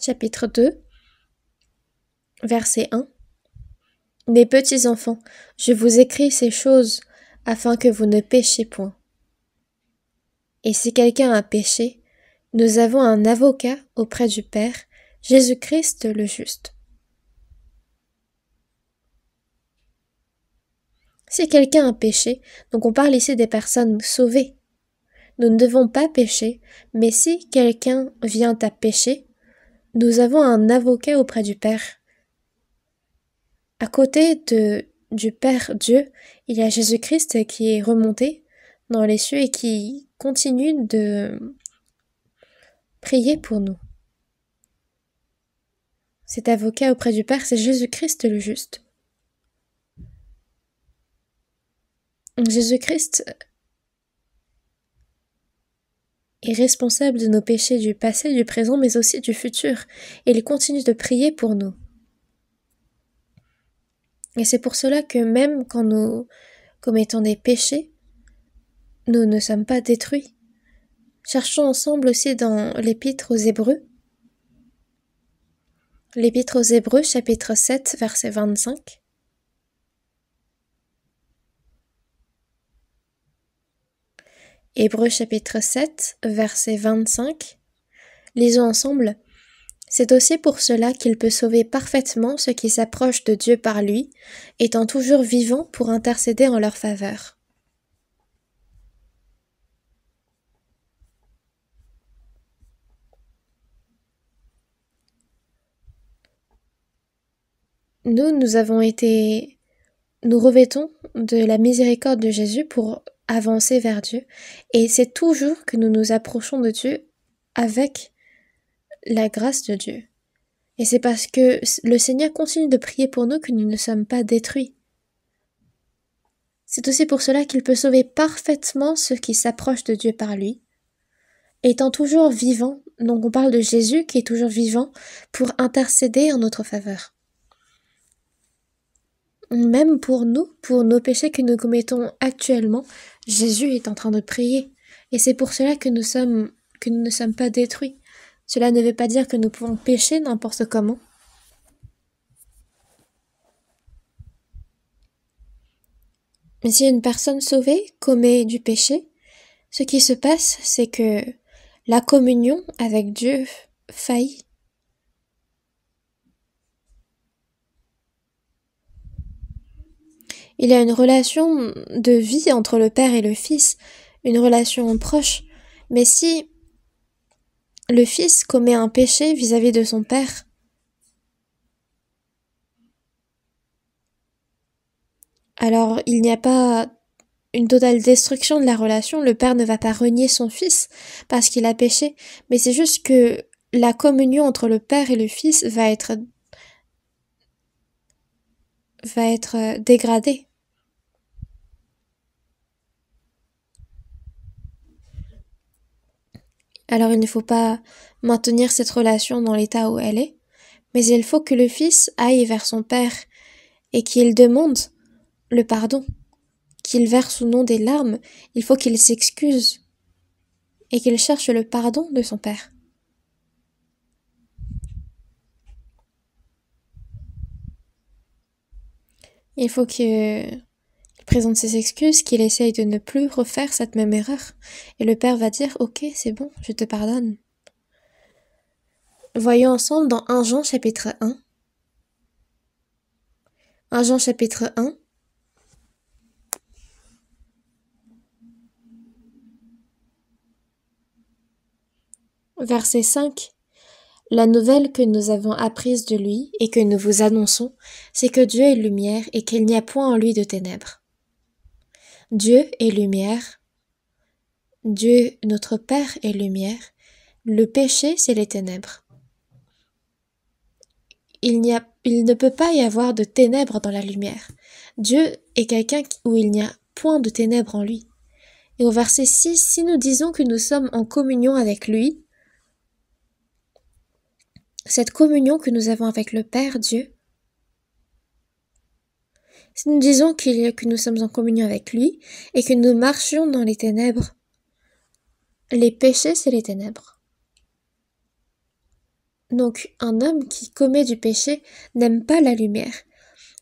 chapitre 2, verset 1. Mes petits enfants, je vous écris ces choses afin que vous ne péchiez point. Et si quelqu'un a péché, nous avons un avocat auprès du Père, Jésus-Christ le juste. Si quelqu'un a péché, donc on parle ici des personnes sauvées. Nous ne devons pas pécher, mais si quelqu'un vient à pécher, nous avons un avocat auprès du Père. À côté du Père Dieu, il y a Jésus-Christ qui est remonté dans les cieux et qui continue de prier pour nous. Cet avocat auprès du Père, c'est Jésus-Christ le juste. Jésus-Christ est responsable de nos péchés du passé, du présent, mais aussi du futur. Et il continue de prier pour nous. Et c'est pour cela que même quand nous commettons des péchés, nous ne sommes pas détruits. Cherchons ensemble aussi dans l'Épître aux Hébreux. L'Épître aux Hébreux, chapitre 7, verset 25. Hébreux chapitre 7, verset 25. Lisons ensemble. C'est aussi pour cela qu'il peut sauver parfaitement ceux qui s'approchent de Dieu par lui, étant toujours vivants pour intercéder en leur faveur. Nous revêtons de la miséricorde de Jésus pour avancer vers Dieu, et c'est toujours que nous nous approchons de Dieu avec la grâce de Dieu. Et c'est parce que le Seigneur continue de prier pour nous que nous ne sommes pas détruits. C'est aussi pour cela qu'il peut sauver parfaitement ceux qui s'approchent de Dieu par lui, étant toujours vivant. Donc on parle de Jésus qui est toujours vivant pour intercéder en notre faveur. Même pour nous, pour nos péchés que nous commettons actuellement, Jésus est en train de prier. Et c'est pour cela que nous ne sommes pas détruits. Cela ne veut pas dire que nous pouvons pécher n'importe comment. Mais si une personne sauvée commet du péché, ce qui se passe, c'est que la communion avec Dieu faillit. Il y a une relation de vie entre le Père et le Fils, une relation proche. Mais si le Fils commet un péché vis-à-vis de son Père, alors il n'y a pas une totale destruction de la relation. Le Père ne va pas renier son Fils parce qu'il a péché, mais c'est juste que la communion entre le Père et le Fils va être dégradée. Alors il ne faut pas maintenir cette relation dans l'état où elle est, mais il faut que le Fils aille vers son Père et qu'il demande le pardon, qu'il verse ou non des larmes, il faut qu'il s'excuse et qu'il cherche le pardon de son Père. Il faut qu'il présente ses excuses, qu'il essaye de ne plus refaire cette même erreur. Et le Père va dire « Ok, c'est bon, je te pardonne ». Voyons ensemble dans 1 Jean chapitre 1. 1 Jean chapitre 1. Verset 5. La nouvelle que nous avons apprise de lui et que nous vous annonçons, c'est que Dieu est lumière et qu'il n'y a point en lui de ténèbres. Dieu est lumière. Dieu, notre Père, est lumière. Le péché, c'est les ténèbres. Il ne peut pas y avoir de ténèbres dans la lumière. Dieu est quelqu'un où il n'y a point de ténèbres en lui. Et au verset 6, si nous disons que nous sommes en communion avec lui, cette communion que nous avons avec le Père Dieu, si nous disons que nous sommes en communion avec lui et que nous marchions dans les ténèbres, les péchés, c'est les ténèbres. Donc, un homme qui commet du péché n'aime pas la lumière.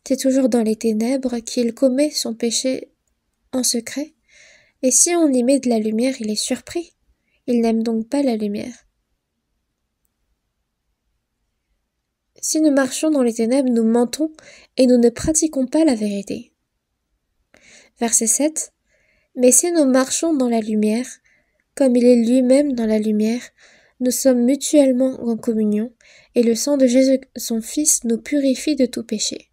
C'est toujours dans les ténèbres qu'il commet son péché en secret. Et si on y met de la lumière, il est surpris. Il n'aime donc pas la lumière. Si nous marchons dans les ténèbres, nous mentons et nous ne pratiquons pas la vérité. Verset 7. Mais si nous marchons dans la lumière, comme il est lui-même dans la lumière, nous sommes mutuellement en communion, et le sang de Jésus, son Fils, nous purifie de tout péché.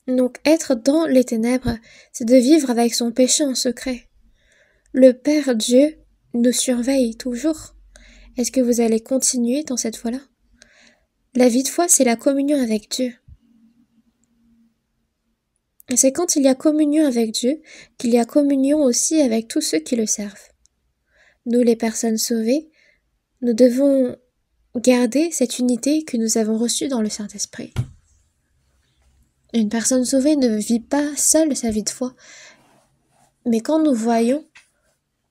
Donc être dans les ténèbres, c'est de vivre avec son péché en secret. Le Père Dieu nous surveille toujours. Est-ce que vous allez continuer dans cette voie-là? La vie de foi, c'est la communion avec Dieu. Et c'est quand il y a communion avec Dieu qu'il y a communion aussi avec tous ceux qui le servent. Nous, les personnes sauvées, nous devons garder cette unité que nous avons reçue dans le Saint-Esprit. Une personne sauvée ne vit pas seule sa vie de foi. Mais quand nous voyons,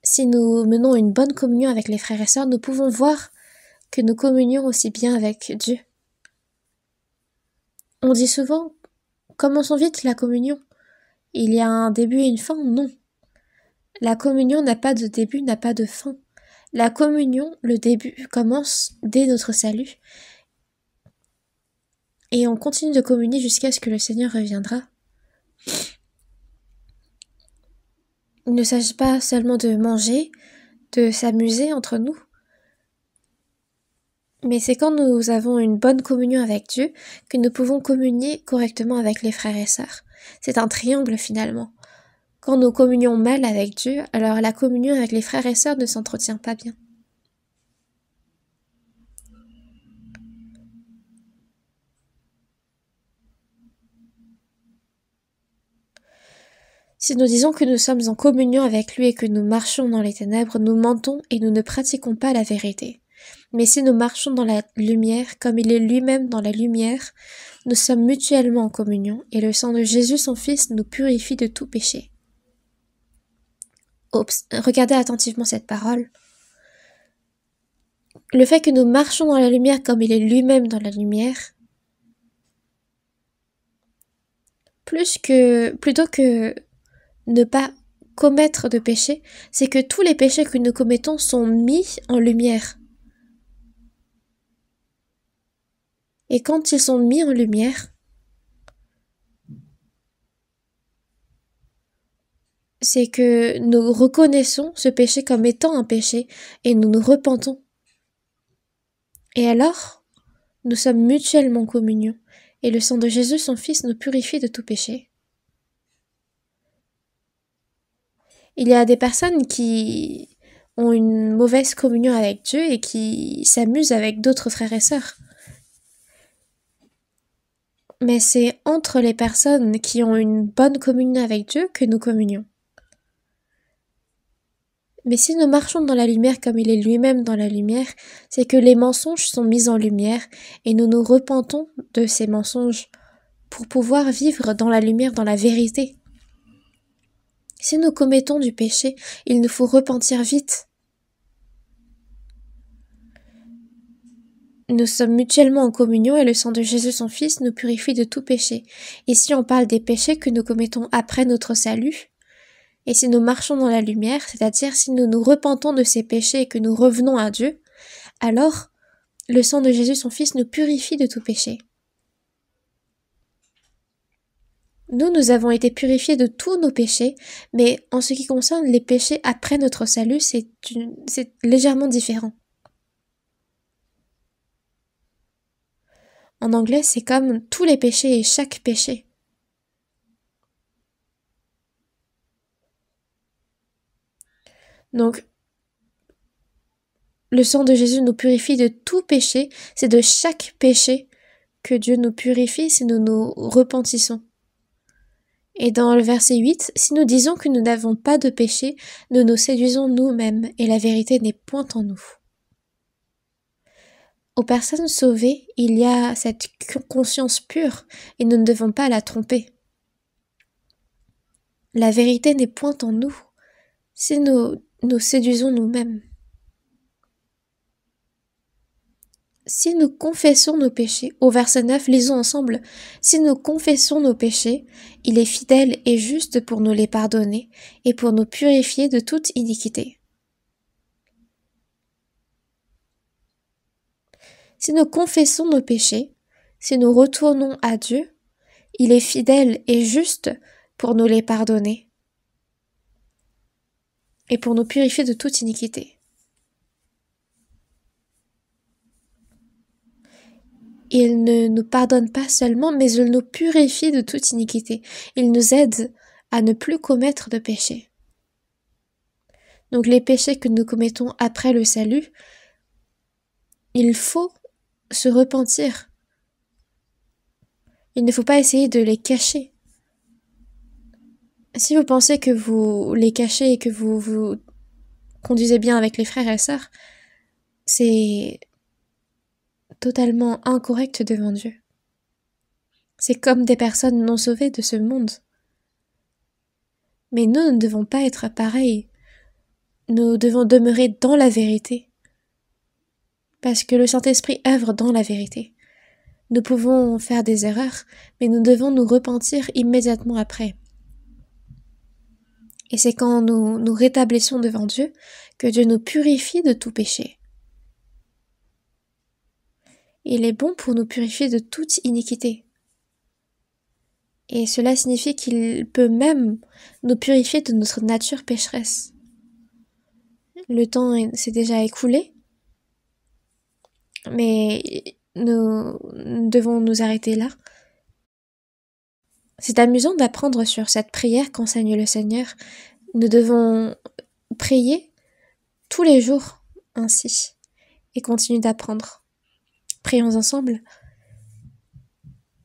si nous menons une bonne communion avec les frères et sœurs, nous pouvons voir que nous communions aussi bien avec Dieu. On dit souvent, commençons vite la communion. Il y a un début et une fin? Non. La communion n'a pas de début, n'a pas de fin. La communion, le début, commence dès notre salut. Et on continue de communier jusqu'à ce que le Seigneur reviendra. Il ne s'agit pas seulement de manger, de s'amuser entre nous. Mais c'est quand nous avons une bonne communion avec Dieu que nous pouvons communier correctement avec les frères et sœurs. C'est un triangle finalement. Quand nous communions mal avec Dieu, alors la communion avec les frères et sœurs ne s'entretient pas bien. Si nous disons que nous sommes en communion avec lui et que nous marchons dans les ténèbres, nous mentons et nous ne pratiquons pas la vérité. Mais si nous marchons dans la lumière, comme il est lui-même dans la lumière, nous sommes mutuellement en communion, et le sang de Jésus, son Fils, nous purifie de tout péché. Regardez attentivement cette parole. Le fait que nous marchons dans la lumière comme il est lui-même dans la lumière plutôt que ne pas commettre de péché, c'est que tous les péchés que nous commettons sont mis en lumière. Et quand ils sont mis en lumière, c'est que nous reconnaissons ce péché comme étant un péché et nous nous repentons. Et alors, nous sommes mutuellement en communion et le sang de Jésus, son Fils, nous purifie de tout péché. Il y a des personnes qui ont une mauvaise communion avec Dieu et qui s'amusent avec d'autres frères et sœurs. Mais c'est entre les personnes qui ont une bonne communion avec Dieu que nous communions. Mais si nous marchons dans la lumière comme il est lui-même dans la lumière, c'est que les mensonges sont mis en lumière et nous nous repentons de ces mensonges pour pouvoir vivre dans la lumière, dans la vérité. Si nous commettons du péché, il nous faut repentir vite. Nous sommes mutuellement en communion et le sang de Jésus son Fils nous purifie de tout péché. Ici on parle des péchés que nous commettons après notre salut. Et si nous marchons dans la lumière, c'est-à-dire si nous nous repentons de ces péchés et que nous revenons à Dieu, alors le sang de Jésus son Fils nous purifie de tout péché. Nous avons été purifiés de tous nos péchés, mais en ce qui concerne les péchés après notre salut, c'est légèrement différent. En anglais, c'est comme tous les péchés et chaque péché. Donc, le sang de Jésus nous purifie de tout péché, c'est de chaque péché que Dieu nous purifie si nous nous repentissons. Et dans le verset 8, si nous disons que nous n'avons pas de péché, nous nous séduisons nous-mêmes et la vérité n'est point en nous. Aux personnes sauvées, il y a cette conscience pure et nous ne devons pas la tromper. La vérité n'est point en nous si nous séduisons nous-mêmes. Si nous confessons nos péchés, au verset 9, lisons ensemble, si nous confessons nos péchés, il est fidèle et juste pour nous les pardonner et pour nous purifier de toute iniquité. Si nous confessons nos péchés, si nous retournons à Dieu, il est fidèle et juste pour nous les pardonner et pour nous purifier de toute iniquité. Il ne nous pardonne pas seulement, mais il nous purifie de toute iniquité. Il nous aide à ne plus commettre de péché. Donc les péchés que nous commettons après le salut, il faut se repentir. Il ne faut pas essayer de les cacher. Si vous pensez que vous les cachez et que vous vous conduisez bien avec les frères et sœurs, c'est totalement incorrect devant Dieu. C'est comme des personnes non sauvées de ce monde. Mais nous ne devons pas être pareils. Nous devons demeurer dans la vérité. Parce que le Saint-Esprit œuvre dans la vérité. Nous pouvons faire des erreurs, mais nous devons nous repentir immédiatement après. Et c'est quand nous nous rétablissons devant Dieu que Dieu nous purifie de tout péché. Il est bon pour nous purifier de toute iniquité. Et cela signifie qu'il peut même nous purifier de notre nature pécheresse. Le temps s'est déjà écoulé, mais nous devons nous arrêter là. C'est amusant d'apprendre sur cette prière qu'enseigne le Seigneur. Nous devons prier tous les jours ainsi et continuer d'apprendre. Prions ensemble.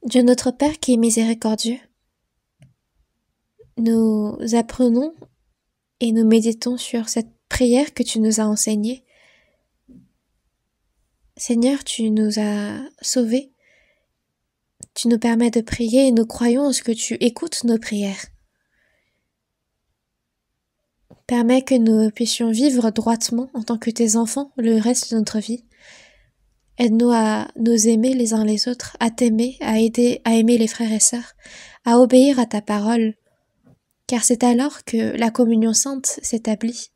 Dieu notre Père qui est miséricordieux, nous apprenons et nous méditons sur cette prière que tu nous as enseignée. Seigneur, tu nous as sauvés, tu nous permets de prier et nous croyons en ce que tu écoutes nos prières. Permets que nous puissions vivre droitement en tant que tes enfants le reste de notre vie. Aide-nous à nous aimer les uns les autres, à t'aimer, à aimer les frères et sœurs, à obéir à ta parole, car c'est alors que la communion sainte s'établit.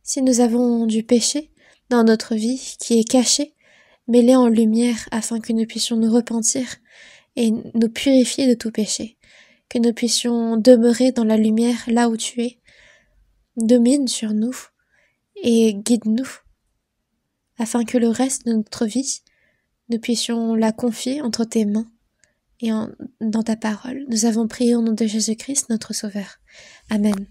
Si nous avons du péché dans notre vie qui est caché, mets-le en lumière afin que nous puissions nous repentir et nous purifier de tout péché, que nous puissions demeurer dans la lumière là où tu es. Domine sur nous et guide-nous, afin que le reste de notre vie, nous puissions la confier entre tes mains et dans ta parole. Nous avons prié au nom de Jésus-Christ, notre Sauveur. Amen.